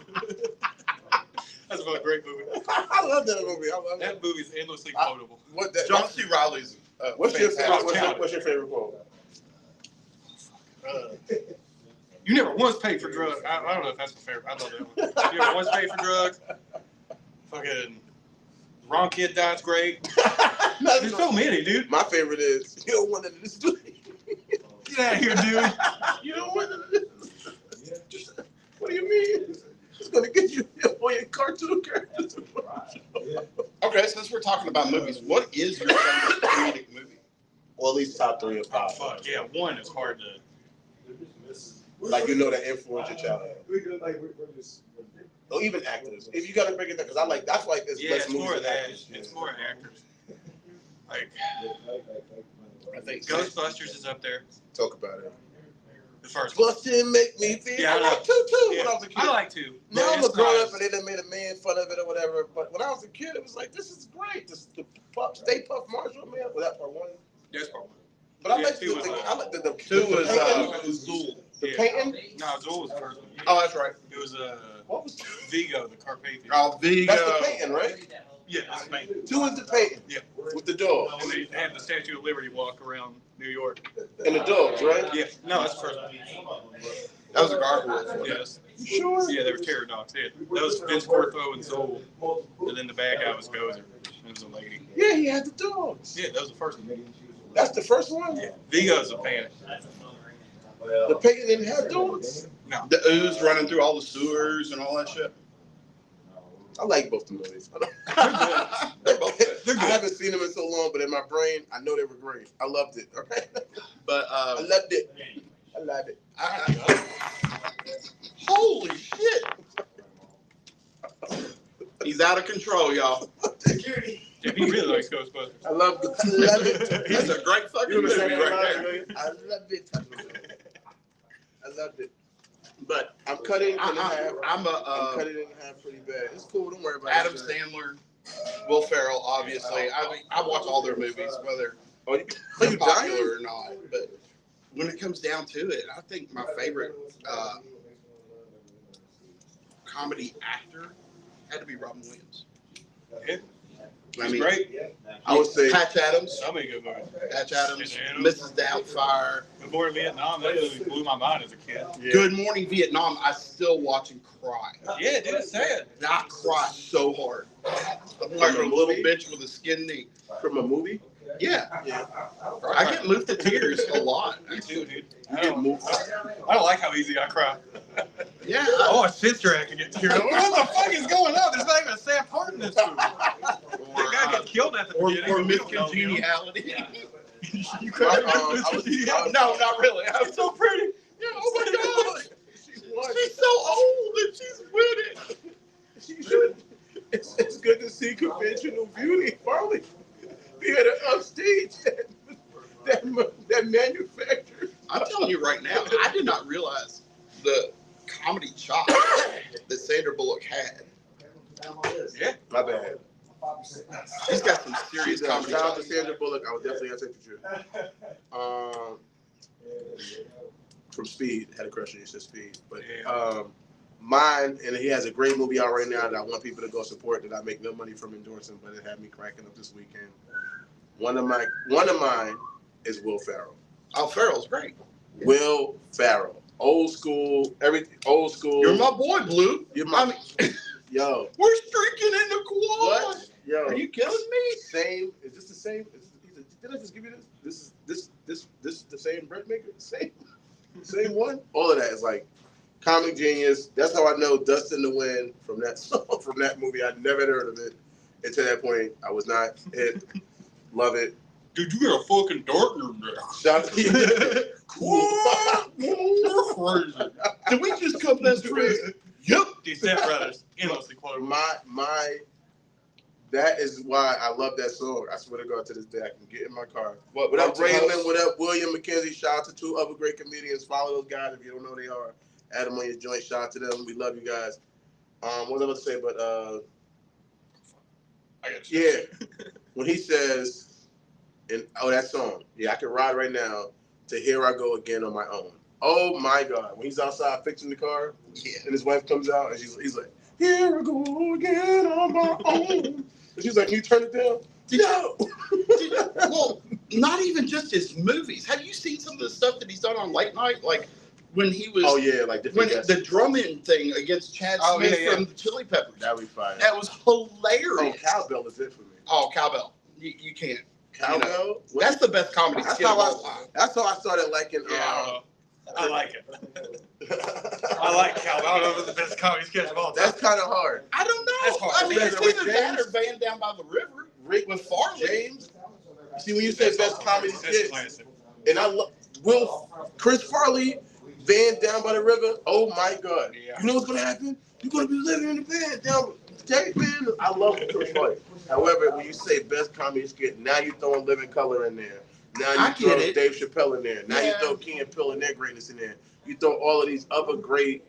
That's a great movie. I love that movie. I love That movie's endlessly quotable. John C. Riley's. What's your favorite quote? You never once paid for drugs. I don't know if that's the favorite. I love that one. You never once paid for drugs. Fucking wrong kid dies great. There's so many, dude. My favorite is you don't want to this. Get out of here, dude. You don't want to. What do you mean? It's gonna get you all your cartoon characters. Okay, since we're talking about movies, what is your favorite comedic movie? Well, at least top 3 or 5. Fuck yeah, one is hard to. Like that influence your child. Or even actors. If you gotta break it down, because I like that's like it's less it's movies more of than that. actors. It's more actors. Like I think Ghostbusters is up there. Talk about it. The first one. Bustin' make me feel. Yeah, I like 2 too when I was a kid. I like 2. Now I'm a grown up and they done made a man fun of it or whatever. But when I was a kid, it was like, this is great. The Stay Puft Marshall man. Was that part 1? That's part 1. But I Yeah, like 2 was the 2 was Zool. The Yeah. painting? No, Zool was the first one. Oh, that's right. It was What was Vigo, the Carpathian. Oh, Vigo. That's the painting, right? Yeah, that's the painting. 2 is the painting. Yeah. With the dog. And they had the Statue of Liberty walk around New York. And the dogs, right? Yeah. No, that's the first one. That was a gargoyle. Yes. You sure? Yeah, they were terror dogs. Yeah. That was Vince Cortho and Zool. And then the bad guy was Gozer. It was a lady. Yeah, he had the dogs. Yeah, that was the first one. That's the first one? Yeah. Vigo's a panic. The painting didn't have dogs? No. The ooze running through all the sewers and all that shit. I like both the movies. They're both good. They're I good. haven't seen them in so long, but in my brain, I know they were great. I loved it. Okay? But I loved it. I loved it. Holy shit! He's out of control, y'all. Yeah, he really likes Ghostbusters. I love it. I love it. He's a great fucking You movie understand right there. I love it. I loved it. But I'm cutting in half. I'm I'm cutting it in half pretty bad. It's cool. Don't worry about it. Adam Sandler, Will Ferrell, obviously. I watch all their movies, whether they're you popular or not. But when it comes down to it, I think my favorite comedy actor had to be Robin Williams. Yeah. I He's mean, great. I would say Patch Adams. So many good movies. Patch Adams, Mrs. Doubtfire. Before Vietnam, that movie blew my mind as a kid. yeah. Good Morning Vietnam. I still watch and cry. Yeah, dude, it's sad. I cry so hard. I'm like a little bitch with a skin knee. From a movie? Yeah, Yeah. I get moved to tears a lot. Me too, dude. You get moved. I don't like how easy I cry. Yeah. Oh, a sister I can get tears. What the fuck is going on? There's not even a sad part in this movie. That guy gets killed at the beginning. Or and we don't know him. miscongeniality. You cry I about was- No, not really. It's so pretty. Yeah, oh my God. She's so old and she's with it. She should. It's good to see conventional beauty finally be at an upstage that manufactured. I'm telling you right now, I did not realize the comedy chop that Sandra Bullock had. Yeah. My bad. She's got some serious comedy Shout out to chops. Sandra Bullock. I would definitely have to take the truth. From Speed, had a crush on you, said Speed. But mine, and he has a great movie out right now that I want people to go support that I make no money from endorsing, but it had me cracking up this weekend. One of mine is Will Ferrell. Oh, Farrell's great. Will Ferrell. Old school, everything old school. You're my boy, Blue. You're my I mean, yo. we're streaking in the quad. What? Yo. Are you killing me? Same. Is this the same? Did I just give you this? This is the same bread maker? Same one? All of that is like comic genius. That's how I know Dust in the Wind from that song, from that movie. I'd never heard of it. Until that point, I was not it. Love it. Dude, you got a fucking dart in your neck. Shout out to you. What? You're crazy. Did we just come best friends? Yep. These Step Brothers, endlessly quotable. My That is why I love that song. I swear to God, to this day, I can get in my car. What up, Raymond? house? What up, William McKenzie? Shout out to 2 other great comedians. Follow those guys if you don't know who they are. Add them on your joint. Shout out to them. We love you guys. What was I about to say? But I got you. yeah, when he says, that song, yeah, I can ride right now to Here I Go Again on My Own. Oh my God, when he's outside fixing the car, and his wife comes out and he's like, here I go again on my own. And she's like, can you turn it down? No. Well, not even just his movies. Have you seen some of the stuff that he's done on late night? Like when he was Like when the drumming thing against Chad Smith from the Chili Peppers. That would be fine. That was hilarious. Cowbell is it for me. Oh, Cowbell. You can't. Cowbell? You know, that's the best comedy skit of all time. That's how I started liking. I like it. I like Cowbell. I don't know if it's the best comedy sketch of all time. That's kind of hard. I don't know. That's hard. I mean, it's Rick either that or Van Down by the River. Rick with Farley. James. See, when you say best comedy skit, classic. and I love Chris Farley, Van Down by the River. Oh my God! Yeah. You know what's gonna happen? You're gonna be living in the van down. Van. I love Chris Farley. However, when you say best comedy skit, now you're throwing Living Color in there. Now you throw Dave Chappelle in there. Now you throw Key and Peele and their greatness in there. You throw all of these other great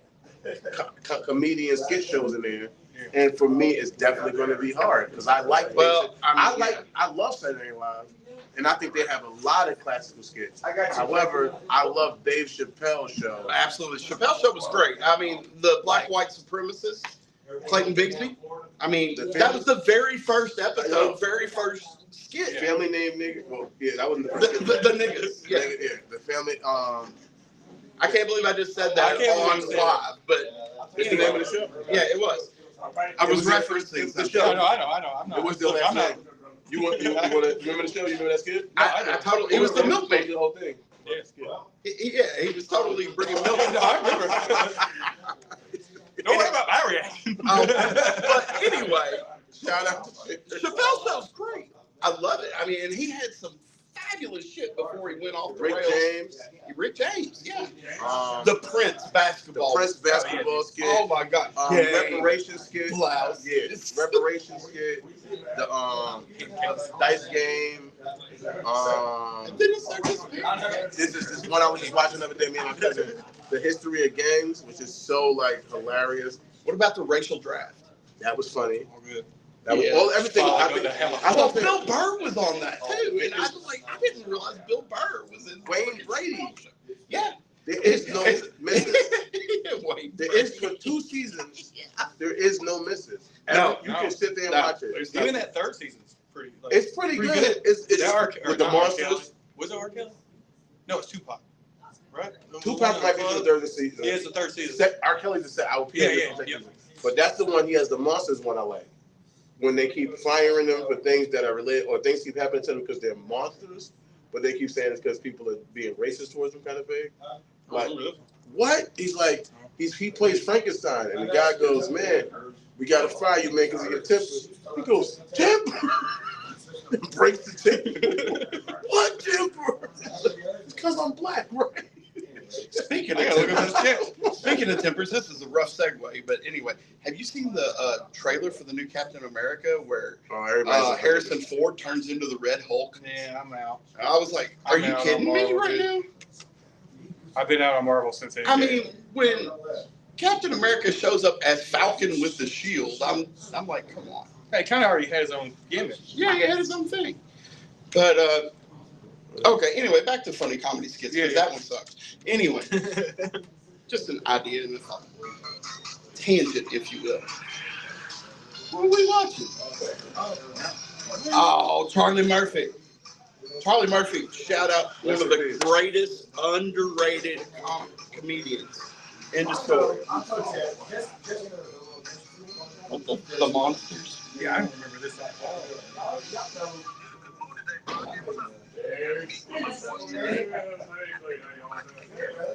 comedian skit shows in there. Yeah. And for me, it's definitely going to be hard because I like. I love Saturday Night Live, and I think they have a lot of classical skits. However, I love Dave Chappelle's show. Absolutely, Chappelle's show was great. I mean, the Black White Supremacist, Clayton Bigsby. I mean, that was the very first episode, very first skit. Yeah. Family Name Nigga. Well, yeah, that wasn't the first. The niggas. Yeah. The family. I can't believe I just said that on live, but it's the name of the show. Yeah, it was. I was referencing the show. I know. I'm not. It was the last name. You want to remember the show? You remember that skit? I totally. It was the milkman. The whole thing. He was totally bringing milk. I remember. Don't worry about my reaction. But anyway, shout out to Chappelle's show's great. I love it. I mean, and he had some fabulous shit before he went off the rails. Rick James, yeah. The Prince basketball. The Prince basketball skit. Oh my God. Reparation skit. Blouse. Yeah. Reparation skit. The dice game. This is one I was just watching the other day, me and my cousin. The history of gangs, which is so like hilarious. What about the racial draft? That was funny. All good. That was all everything. I thought Bill Burr was on that too, and I was like, I didn't realize Bill Burr was in Wayne Brady. Yeah. There is no misses. There is for 2 seasons. There is no misses. You can sit there and watch it. Even that 3rd season's pretty. Like, it's pretty good. It's with the monsters. Was it R. Kelly? No, it's Tupac. Right? Tupac might be the 3rd season. Yeah, it's the 3rd season. R. Kelly's the set. I will Yeah. But that's the one he has the monsters one I like. When they keep firing them for things that are related or things keep happening to them because they're monsters, but they keep saying it's because people are being racist towards them, kind of thing. Like, what? He's like, he plays Frankenstein, and the guy goes, man, we gotta fire you, man, because of your temper. He goes, temper? Breaks the temper. What temper? It's because I'm black, right? Speaking of tempers, this is a rough segue, but anyway, have you seen the trailer for the new Captain America where Harrison Ford turns into the Red Hulk? Yeah, I'm out. I was like, are you kidding me right now? I've been out on Marvel since I mean, when Captain America shows up as Falcon with the shield, I'm like, come on. He kind of already had his own gimmick. Yeah, he had his own thing. But, okay, anyway, back to funny comedy skits, because that one sucks. Anyway, just an idea in the tangent, if you will. What are we watching? Oh, Charlie Murphy. Charlie Murphy, shout out, one of the greatest underrated comedians in the story. The Monsters. Yeah, I don't remember this.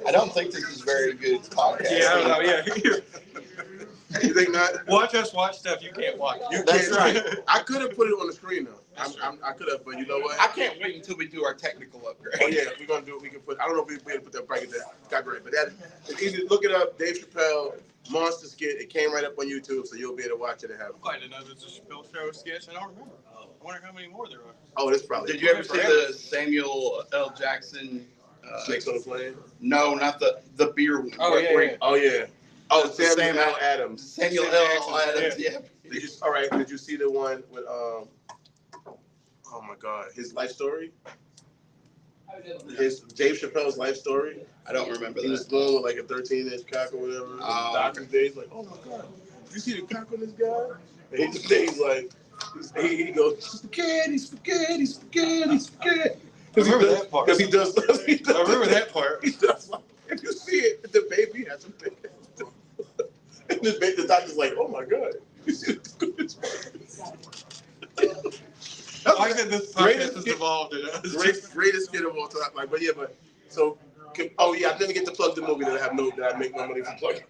I don't think this is very good podcast. Yeah, I don't know. Yeah. You think not? Watch us watch stuff you can't watch. That's right. I could have put it on the screen though. I could have, but you know what? I can't wait until we do our technical upgrade. Oh yeah, we're gonna do it. We can put. I don't know if we'll be able to put that bracket there. Copyright, but that it's easy. Look it up. Dave Chappelle monster skit. It came right up on YouTube, so you'll be able to watch it and have. I'm glad to know there's a Chappelle Show sketch. I don't remember. I wonder how many more there are. Oh, that's probably. Did you ever see the Samuel L. Jackson? Snakes on the Plane? No, not the beer one. Oh, yeah. Oh yeah. Oh, Sam L. Adams. Samuel L. Adams. Yeah. Did you? All right. Did you see the one with Oh my God, his life story? His Dave Chappelle's life story. I don't remember He that. was born with like a 13-inch cock or whatever. Doctor's days, like, oh my God, you see the cock on this guy? And he's like, he goes, spaghetti, spaghetti, spaghetti, spaghetti. I remember that part. Because he does. I remember that part. He does like, if you see it, the baby has a big. And the doctor's like, oh my God, you see the I like that this podcast has evolved. Greatest skit of all time. Like, but yeah, but so. Oh yeah, I didn't get to plug the movie that I make no money for plugging.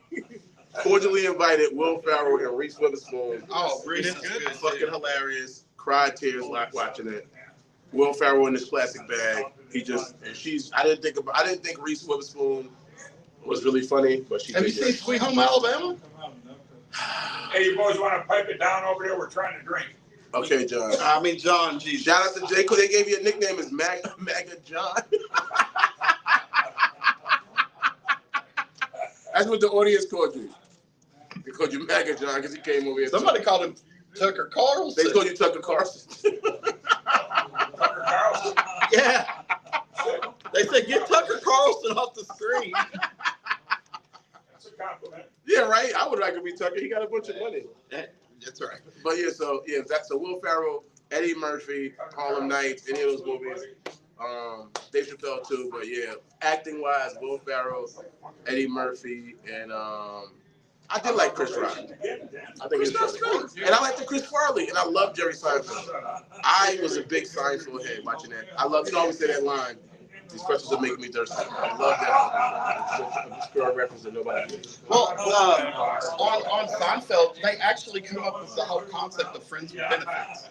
Cordially invited Will Ferrell and Reese Witherspoon. Oh, Reese is good. good. Fucking hilarious. Cried tears watching it. Will Ferrell in his plastic bag. I didn't think Reese Witherspoon was really funny, but she. Have you seen Sweet Home Alabama? Hey, you boys want to pipe it down over there? We're trying to drink. Okay, John. John. Jesus. Shout out to Jay. They gave you a nickname as Maga John. That's what the audience called you. They called you Maga John because he came over here. Somebody called him Tucker Carlson. They called you Tucker Carlson. Tucker Carlson. Yeah. They said, get Tucker Carlson off the screen. That's a compliment. Yeah, right. I would like to be Tucker. He got a bunch of money. That's right. But yeah, so Will Ferrell, Eddie Murphy, Harlem Nights, any of those movies. Dave Chappelle too, but yeah, acting wise, Will Ferrell, Eddie Murphy, and I did like Chris Rock. I think he's funny. And I like the Chris Farley, and I love Jerry Seinfeld. I was a big Seinfeld head watching that. I love, you always say that line, these questions are making me thirsty. I love that. It's a obscure reference that nobody gets. Well, on Seinfeld, they actually come up with the whole concept of friends with benefits.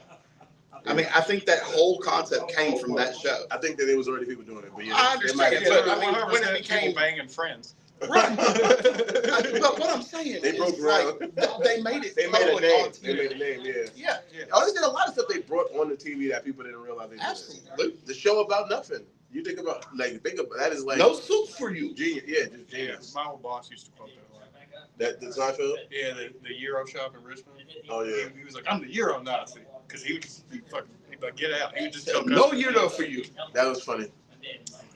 I mean, I think that whole concept came from that show. I think that there was already people doing it, but yeah. I understand, but I mean, when it became banging friends. Right. But what I'm saying They broke is, ground. like, they made it. They made a public name. on They TV. made a name, yeah. Yeah, Oh, they did a lot of stuff they brought on the TV that people didn't realize they did. absolutely. The show about nothing. You think about that is like No soup for you. genius. Yeah, just Yeah, genius. my old boss used to quote that a lot. That the Seinfeld. Yeah, the Euro shop in Richmond. Oh yeah. He was like, I'm the Euro Nazi, because he'd like, get out. He would just tell No customers. Euro for you. That was funny.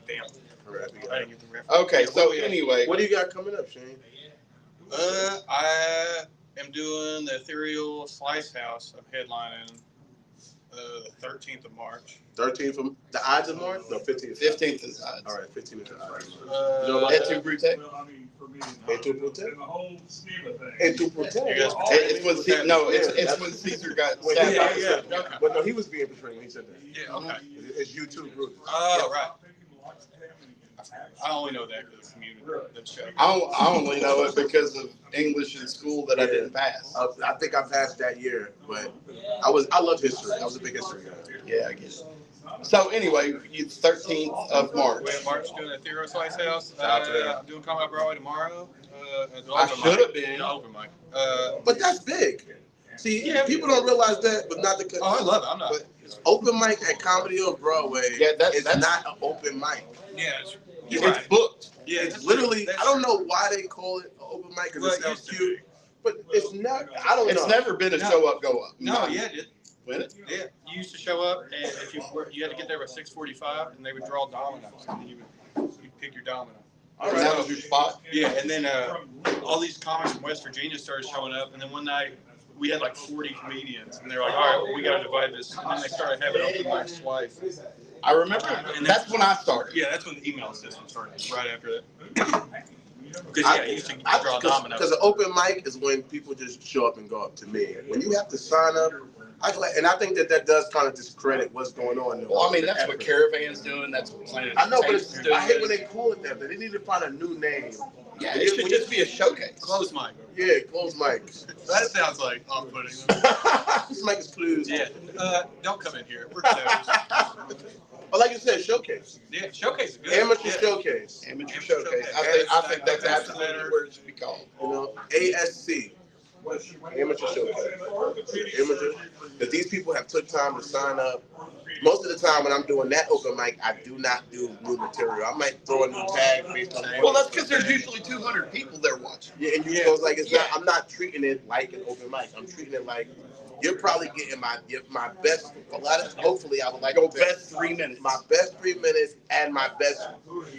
Damn. Right, I didn't get the reference. Okay, so anyway, what do you got coming up, Shane? I am doing the Ethereal Slice House. I'm headlining the 13th of March. 13th from the odds of March? No, 15th. 15th is odds. All right, 15th is the odds. Et tu, Brute? Well, I mean, for me, Et tu, Brute? in the whole scheme of things. Et tu, Brute? You guys It's when it's when Caesar got Wait, stabbed. yeah. But no, he was being portrayed when he said that. Yeah, okay. It's you too, Bruce. Oh, right. I only know that because of the community. That show. I only know it because of English in school that I didn't pass. I think I passed that year, but I love history. I was a big history guy. Yeah, I guess. So anyway, it's 13th of March. We're in March doing the Ethereal Slice House. Shout out to them. I'm doing Comedy Broadway tomorrow. At the I open should have mic. been. The open mic. But that's big. See, people don't realize that, but not the. Oh, I love it. I'm not. But open mic at Comedy on Broadway. Yeah, that's not an open mic. Yeah, It's right. booked. Yeah, It's literally. I don't know why they call it an open mic because it sounds cute, but it's not. I don't know. It's never been a show up, go up. No, yeah, it. When it? Yeah, you used to show up, and if you had to get there by 6:45, and they would draw dominoes, and you'd pick your domino. And that was your spot. Yeah, and then all these comics from West Virginia started showing up, and then one night we had like 40 comedians, and they're like, all right, well, we got to divide this, and then they started having open mics twice. I remember, and that's when I started. Yeah, that's when the email system started. Right after that. Because yeah, you used to draw dominoes. Because an open mic is when people just show up and go up to me. When you have to sign up, And I think that does kind of discredit what's going on. Well, I mean, that's what Caravan's doing. That's what Planet I know, but Taste is doing. I hate when they call it that. But they need to find a new name. Yeah, it should just be a showcase. Close mic. Yeah, close mic. That sounds like off-putting. This mic is closed. Yeah. Don't come in here. We're closed. But like you said, showcase. Yeah, showcase is good. Amateur showcase. Amateur showcase. I think that's absolutely where it should be called. You know, ASC. Amateur showcase. Amateur. Because these people have took time to sign up. Most of the time when I'm doing that open mic, I do not do new material. I might throw a new tag based on. Well, that's because there's usually 200 people there watching. Yeah, and you know, it's like not. I'm not treating it like an open mic. I'm treating it like you're probably getting my best. Hopefully, I would like your best 3 minutes. My best 3 minutes and my best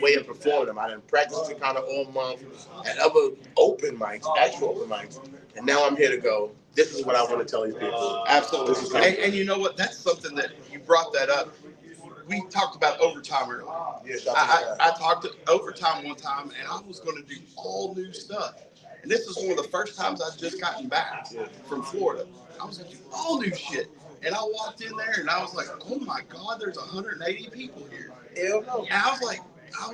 way of performing them. I didn't practice it kind of all month at other open mics, actual open mics, and now I'm here to go. This is what I want to tell you people. Absolutely. And you know what? That's something that you brought that up. We talked about overtime earlier. Yes, I talked overtime one time, and I was going to do all new stuff. And this is one of the first times I've just gotten back from Florida. I was going to do all new shit. And I walked in there, and I was like, oh, my God, there's 180 people here. Hell no. And I was like, I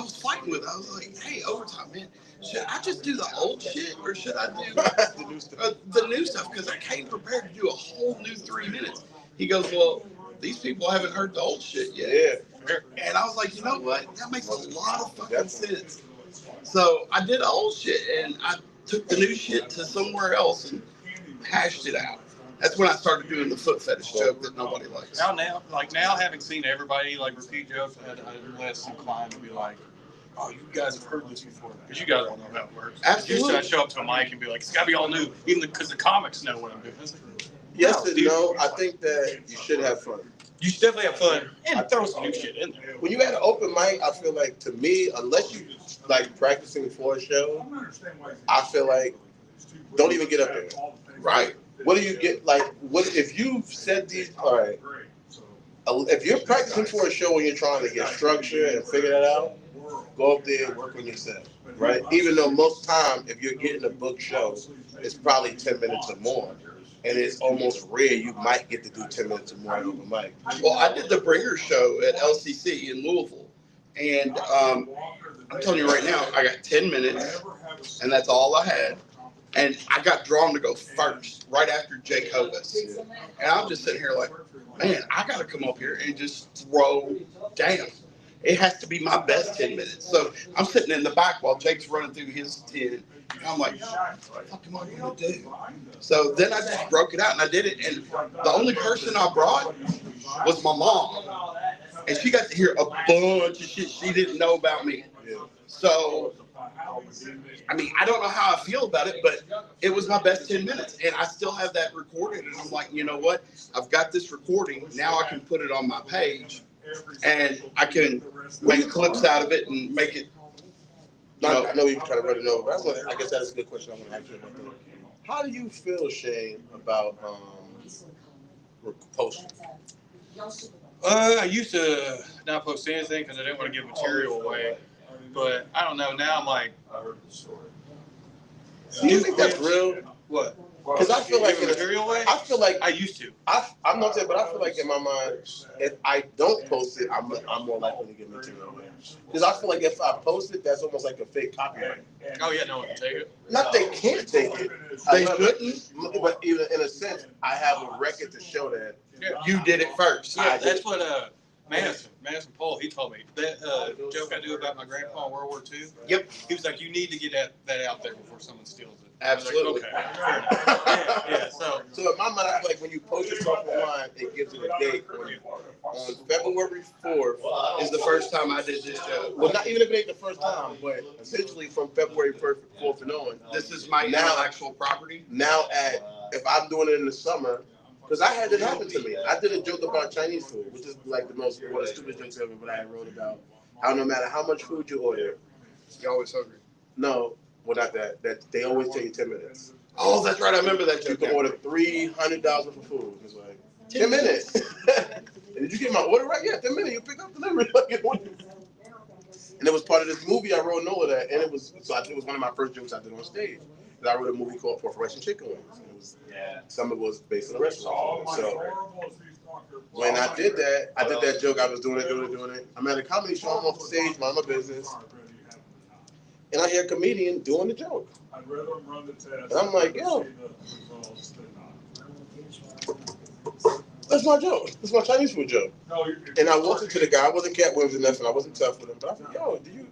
was fighting with it. I was like, hey, overtime, man. Should I just do the old shit, or should I do the new stuff? Because I came prepared to do a whole new 3 minutes. He goes, well, these people haven't heard the old shit yet. Yeah. And I was like, you know what? That makes a lot of fucking sense. So I did the old shit, and I took the new shit to somewhere else and hashed it out. That's when I started doing the foot fetish joke that nobody likes. Now, having seen everybody like repeat jokes, I'm less inclined to be like, oh, you guys have heard this before, because you guys don't know how it works. Absolutely. You just show up to a mic and be like, it's got to be all new, even because the comics know what I'm doing. Yes and no. I think that you should have fun. You should definitely have fun and throw some new shit in there. When you had an open mic, I feel like, to me, unless you like practicing for a show, I feel like don't even get up there. Right. What do you get? Like, what if you've said these? All right. If you're practicing for a show and you're trying to get structure and figure that out, go up there and work on your set. Right. Even though most time, if you're getting a book show, it's probably 10 minutes or more. And it's almost rare you might get to do 10 minutes or more at open mic. Well, I did the Bringer show at LCC in Louisville. And I'm telling you right now, I got 10 minutes, and that's all I had. And I got drawn to go first, right after Jake Hovis. And I'm just sitting here like, man, I got to come up here and just throw down. It has to be my best 10 minutes. So I'm sitting in the back while Jake's running through his 10. And I'm like, what the fuck am I going to do? So then I just broke it out and I did it. And the only person I brought was my mom. And she got to hear a bunch of shit she didn't know about me. So, I mean, I don't know how I feel about it, but it was my best 10 minutes. And I still have that recorded. And I'm like, you know what? I've got this recording. Now I can put it on my page. And I can make clips out of it and make it. I know you're trying to run it over. I guess that's a good question I want to ask you about that. How do you feel, Shane, about posting? I used to not post anything because I didn't want to give material away. But I don't know. Now I'm like, do you think that's real? What? Because I feel like material away? I feel like I used to. I'm not saying, but I feel like in my mind, if I don't post it, I'm more likely to give material away. Because I feel like if I post it, that's almost like a fake copyright. Oh yeah, no one can take it. Not they can't take it. They shouldn't. But even in a sense, I have a record to show that You did it first. Yeah, that's what Madison Pohl, he told me. That joke I do about my grandpa in World War II. Yep. He was like, you need to get that out there before someone steals it. Absolutely. Like, okay, fair enough. Yeah. So in my mind, I feel like when you post yourself online, it gives it a date. On February 4th Is the first time I did this show. well, not even if it ain't the first time, but essentially from February 4th and on. This is my intellectual property. Now if I'm doing it in the summer, because I had it happen to me. I did a joke about Chinese food, which is like one of the stupidest jokes ever, but I wrote about how no matter how much food you order, You're always hungry. no, well not that they always tell you 10 minutes. Oh, that's right. I remember that. You can order $300 for food. It's like 10 minutes. Did you get my order right? Yeah, 10 minutes. You pick up delivery. And it was part of this movie I wrote and all of that. And it was one of my first jokes I did on stage. I wrote a movie called For Rice and Chicken Wings. Some of it was based on the restaurant. So when I did that joke. I was doing it. I'm at a comedy show. I'm off the stage, mind my business. And I hear a comedian doing the joke. And I'm like, yo, that's my joke. That's my Chinese food joke. And I walked into the guy. I wasn't Cat Williams or nothing. I wasn't tough with him. But I said, yo, do you?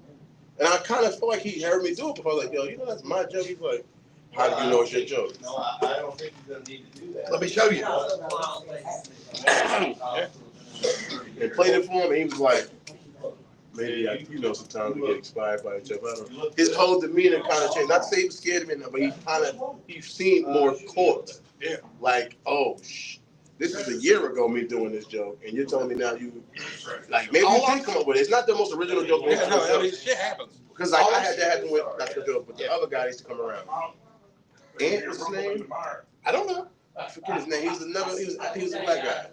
And I kind of felt like he heard me do it. But I was like, yo, you know that's my joke. He's like, how do you know it's your joke? No, I don't think you're going to need to do that. Let me show you. And played it for him. And he was like, maybe sometimes we get inspired by each other. His whole demeanor kind of changed. Not to say he was scared of me, but he seemed more caught. Yeah. Like, this is a year ago me doing this joke, and you're telling me now you like maybe you did come up with it. It's not the most original joke. Yeah, no, I mean, shit happens. Because I had that happen with not the joke, but the other guy used to come around. Ant was his name? I don't know. I forget his name. He was a black guy.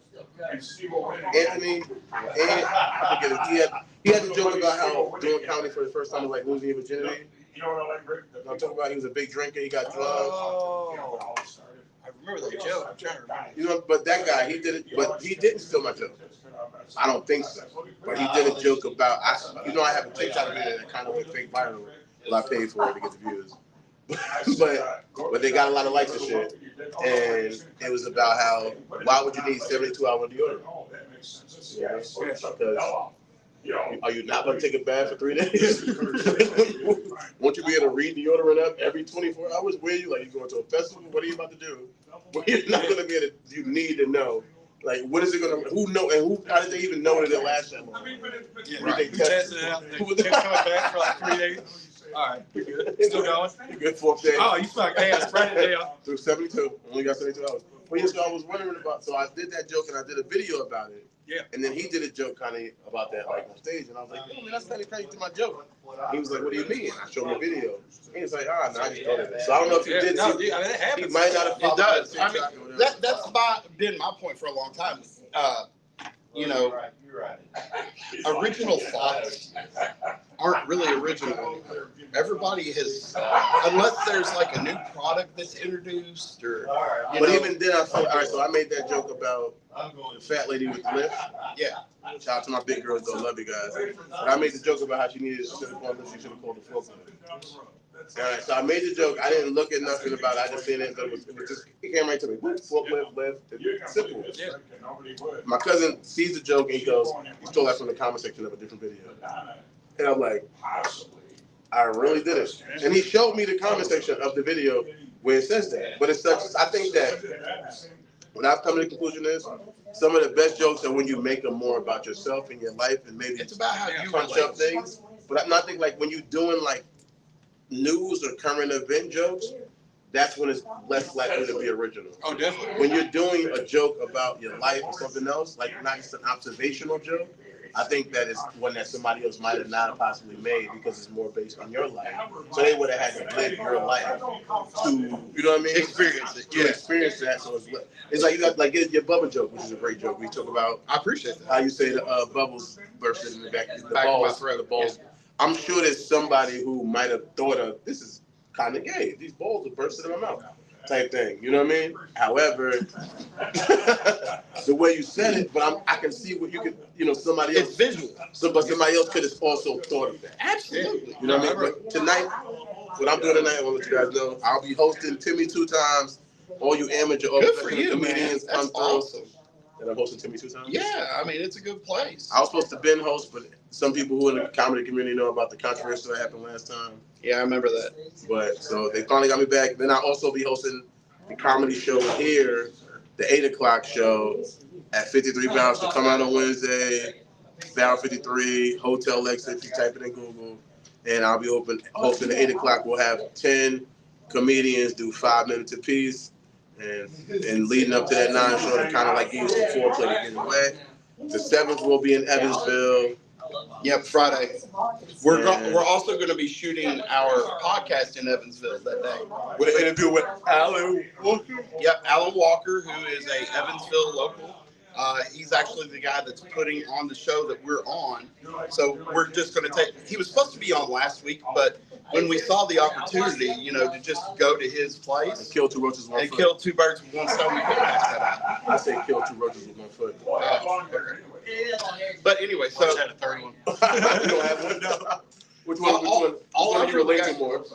Anthony. I forget it. He had the joke about how doing comedy for the first time was like losing your virginity. I'm talking about he was a big drinker. He got drugged. Oh. I remember that joke. I'm trying to remember. But that guy, he did it, but he didn't steal my joke. I don't think so. But he did a joke about, I have a TikTok video that kind of went fake viral. Well, I paid for it to get the views. but they got a lot of likes and shit. And it was about how, why would you need 72-hour deodorant? Because are you not going to take a bath for 3 days? Won't you be able to read deodorant up every 24 hours? Where are you? Like, you going to a festival? What are you about to do? Well, you're not going to be able to, you need to know. Like, what is it going to, who know, and how did they even know that it lasts that long? Yeah, right. Who tested it out? Who was coming back for like 3 days? All right, you're good. Still going? You're good, 4th day. Oh, you smoked gas, spread it down. Through 72. Only got 72 hours. Well, yeah, so I was wondering about, so I did that joke and I did a video about it. Yeah. And then he did a joke kind of about that, like on stage. And I was like, man, that's kind of crazy to my joke. He was like, what do you mean? I showed him a video. And he was like, no, I just thought of it. So I don't know if he did. No, dude, I mean, it happens. He might not have. It does. I mean, that's been my point for a long time. You're right. Original thoughts aren't really original. Everybody has, unless there's like a new product that's introduced or. But even then, I thought, all right, so I made that joke about the fat lady with the lift. Yeah. Shout out to my big girls, though, love you guys. But I made the joke about how she should have called the forklift. All right, so I made the joke. I didn't look at nothing about it. I just seen it. It came right to me. Forklift, lift. It's simple. Yeah. My cousin sees the joke and he goes, he stole that from the comment section of a different video. And I'm like, I really did it. And he showed me the comment section of the video where it says that. But it's such, I think that what I've come to the conclusion is some of the best jokes are when you make them more about yourself and your life and maybe it's about how you punch up things. But I'm not thinking like when you're doing like news or current event jokes, that's when it's less likely to be original. Oh, definitely. When you're doing a joke about your life or something else, like not just an observational joke, I think that is one that somebody else might have not possibly made because it's more based on your life. So they would have had to live your life to, you know what I mean? Experience it. Yeah, experience that. So it's like you got like your Bubba joke, which is a great joke. We talk about. I appreciate that. How you say the bubbles bursted in the back of my throat. The balls. Yeah. I'm sure there's somebody who might have thought of this is kind of gay. These balls are bursting in my mouth. Type thing, you know what I mean? However, the way you said it, but I can see what you could, somebody else. It's visual. But somebody else could have also thought of that. Absolutely. You know what I mean? But tonight, what I'm doing tonight, I want to let you guys know, I'll be hosting Timmy 2 times. All you amateur comedians come through. Awesome. And I'm hosting Timmy 2 times? Yeah, I mean, it's a good place. I was supposed to been host, but some people who in the comedy community know about the controversy that happened last time. Yeah, I remember that. But so they finally got me back. Then I'll also be hosting the comedy show here, the 8 o'clock show at 53 Barrels to come out on Wednesday. Barrel 53, Hotel Lex if you type it in Google. And I'll be hosting the 8 o'clock. We'll have 10 comedians do 5 minutes apiece. And leading up to that 9 show, to kind of like give you some foreplay to get away. The 7th will be in Evansville. Yep, Friday. We're also going to be shooting our podcast in Evansville that day. With an interview with Alan Walker. Yep, Alan Walker, who is a Evansville local. He's actually the guy that's putting on the show that we're on. So we're just going to take. He was supposed to be on last week, but when we saw the opportunity, to just go to his place And kill two roaches with one and foot. kill two birds with one stone, we couldn't pass that out. I say kill two roaches with one foot. Okay. But anyway, so Just had a third one. You don't have one? No. Which one do you relate to more?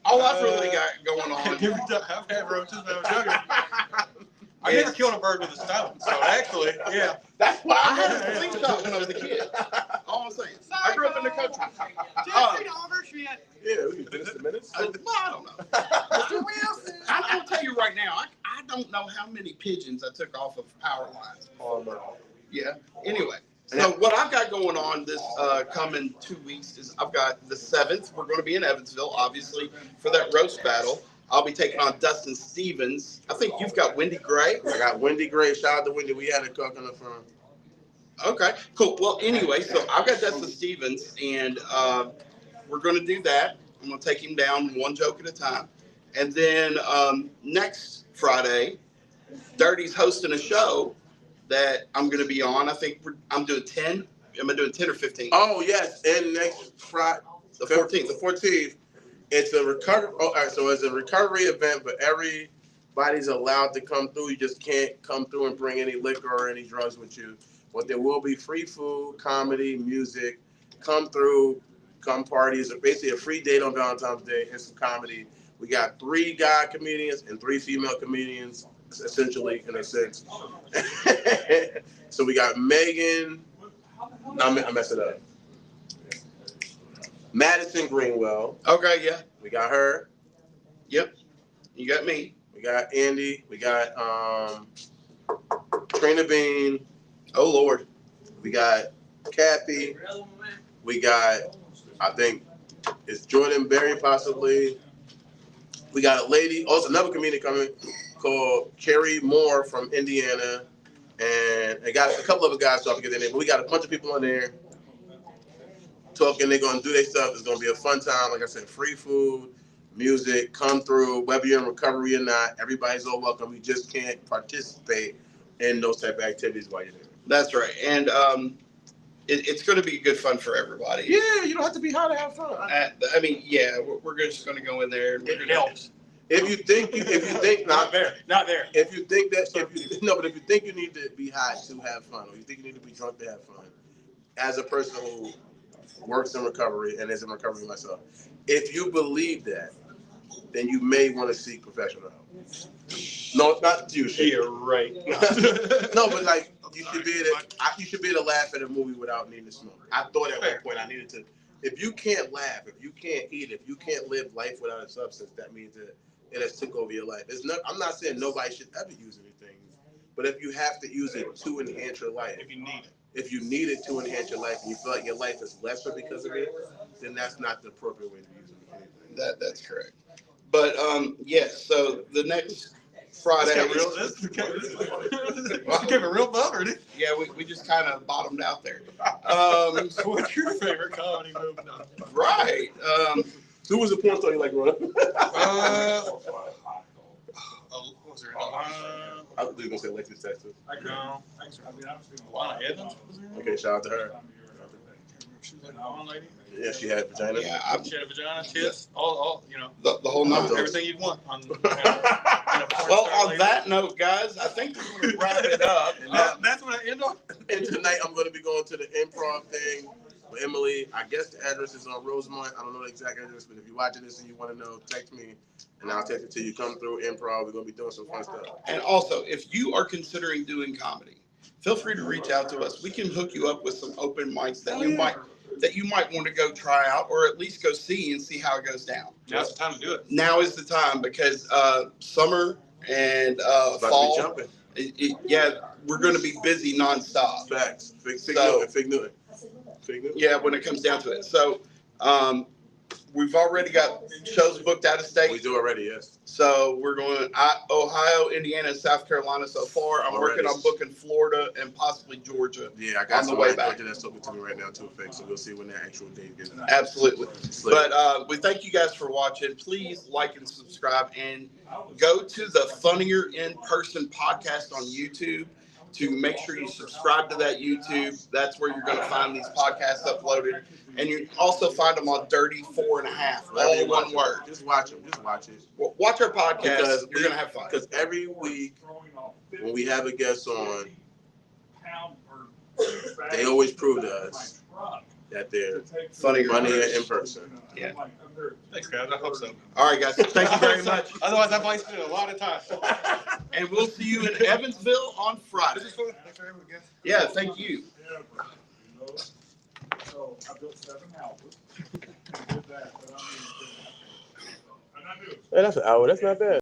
all I've really got going on. I've had roaches when I was younger. I never killed a bird with a stone, so actually, yeah. That's why I had a slingshot when I was a kid. All I'm saying. I grew up in the country. Yeah, we can finish the minutes. I don't know. I'm gonna tell you right now. I don't know how many pigeons I took off of power lines. Oh, no. Yeah. Anyway, so what I've got going on this coming 2 weeks is I've got the 7th. We're going to be in Evansville, obviously, for that roast battle. I'll be taking on Dustin Stevens. I think you've got Wendy Gray. I got Wendy Gray. Shout out to Wendy. We had a cook on the phone. Okay, cool. Well, anyway, so I've got Dustin Stevens, and we're going to do that. I'm going to take him down one joke at a time. And then next Friday, Dirty's hosting a show that I'm going to be on. I think I'm doing 10. Am I doing 10 or 15? Oh, yes. And next Friday, The 14th. The 14th. It's a recovery. Oh, all right, so it's a recovery event, but everybody's allowed to come through. You just can't come through and bring any liquor or any drugs with you. But there will be free food, comedy, music. Come through, come parties. Basically a free date on Valentine's Day and some comedy. We got 3 guy comedians and 3 female comedians, essentially, in a sense. So we got Megan. I messed it up. Madison Greenwell. Okay, yeah. We got her. Yep. You got me. We got Andy. We got Trina Bean. Oh, Lord. We got Kathy. We got, I think, it's Jordan Berry possibly. We got a lady, also another comedian coming called Carrie Moore from Indiana. And I got a couple other guys, so I forget their name. But we got a bunch of people on there talking. They're going to do their stuff. It's going to be a fun time. Like I said, free food, music, come through. Whether you're in recovery or not, everybody's all welcome. We just can't participate in those type of activities while you're there. That's right. And it's going to be good fun for everybody. Yeah, you don't have to be high to have fun. I mean, yeah, we're just going to go in there. And It helps. If you think Not there. if you think you need to be high to have fun, or you think you need to be drunk to have fun, as a person who works in recovery and is in recovery myself, if you believe that, then you may want to seek professional help. No, not you. Yeah, right. No, but like you should be able to laugh at a movie without needing to smoke. I thought at one point I needed to. If you can't laugh, if you can't eat, if you can't live life without a substance, that means that it has took over your life. I'm not saying nobody should ever use anything, but if you have to use it to enhance your life, if you need it to enhance your life, and you feel like your life is lesser because of it, then that's not the appropriate way to be using anything. That's correct. But yes, so the next Friday. This became a real bummer. Yeah, we just kind of bottomed out there. What's your favorite comedy movie? Right. Who was the porn star you like growing up? What was her name? I was going to say Alexis Texas. No. Lana Evans was her name? Okay, shout out to her. She was like a blonde lady. Yeah, she had vagina. Yeah, She had a vagina, tits, all the whole night. everything you'd want. Well, on that note, guys, I think we're going to wrap it up. That's what I end on. And tonight I'm going to be going to the improv thing with Emily. I guess the address is on Rosemont. I don't know the exact address, but if you're watching this and you want to know, text me, and I'll text it to you. Come through improv. We're going to be doing some fun stuff. And also, if you are considering doing comedy, feel free to reach out to us. We can hook you up with some open mics that you might want to go try out, or at least go see and see how it goes down. Now's the time to do it. Now is the time, because summer and fall, we're going to be busy nonstop. Facts. Fig Newton. Yeah, when it comes down to it. So we've already got shows booked out of state. We do already, yes. So we're going Ohio, Indiana, and South Carolina so far. I'm working on booking Florida and possibly Georgia. Yeah, I got on the way back. Georgia that's talking to me right now too, Fig. So we'll see when that actual date gets. Absolutely. But we thank you guys for watching. Please like and subscribe, and go to the Funnier In Person podcast on YouTube to make sure you subscribe to that YouTube. That's where you're going to find these podcasts uploaded. And you also find them on Dirty 4.5, all one word. Just watch them. Just watch it. Watch our podcast. Because you're going to have fun. Because every week when we have a guest on, they always prove to us that they're funnier in person. Yeah. Thanks, guys. I hope so. All right, guys. Thank you very much. Otherwise, I've wasted a lot of time. And we'll see you in Evansville on Friday. This is fun. Thanks for having me, guys. Yeah, thank you. So I built 7 houses. And did that, but I mean, Hey, that's an hour. That's not bad.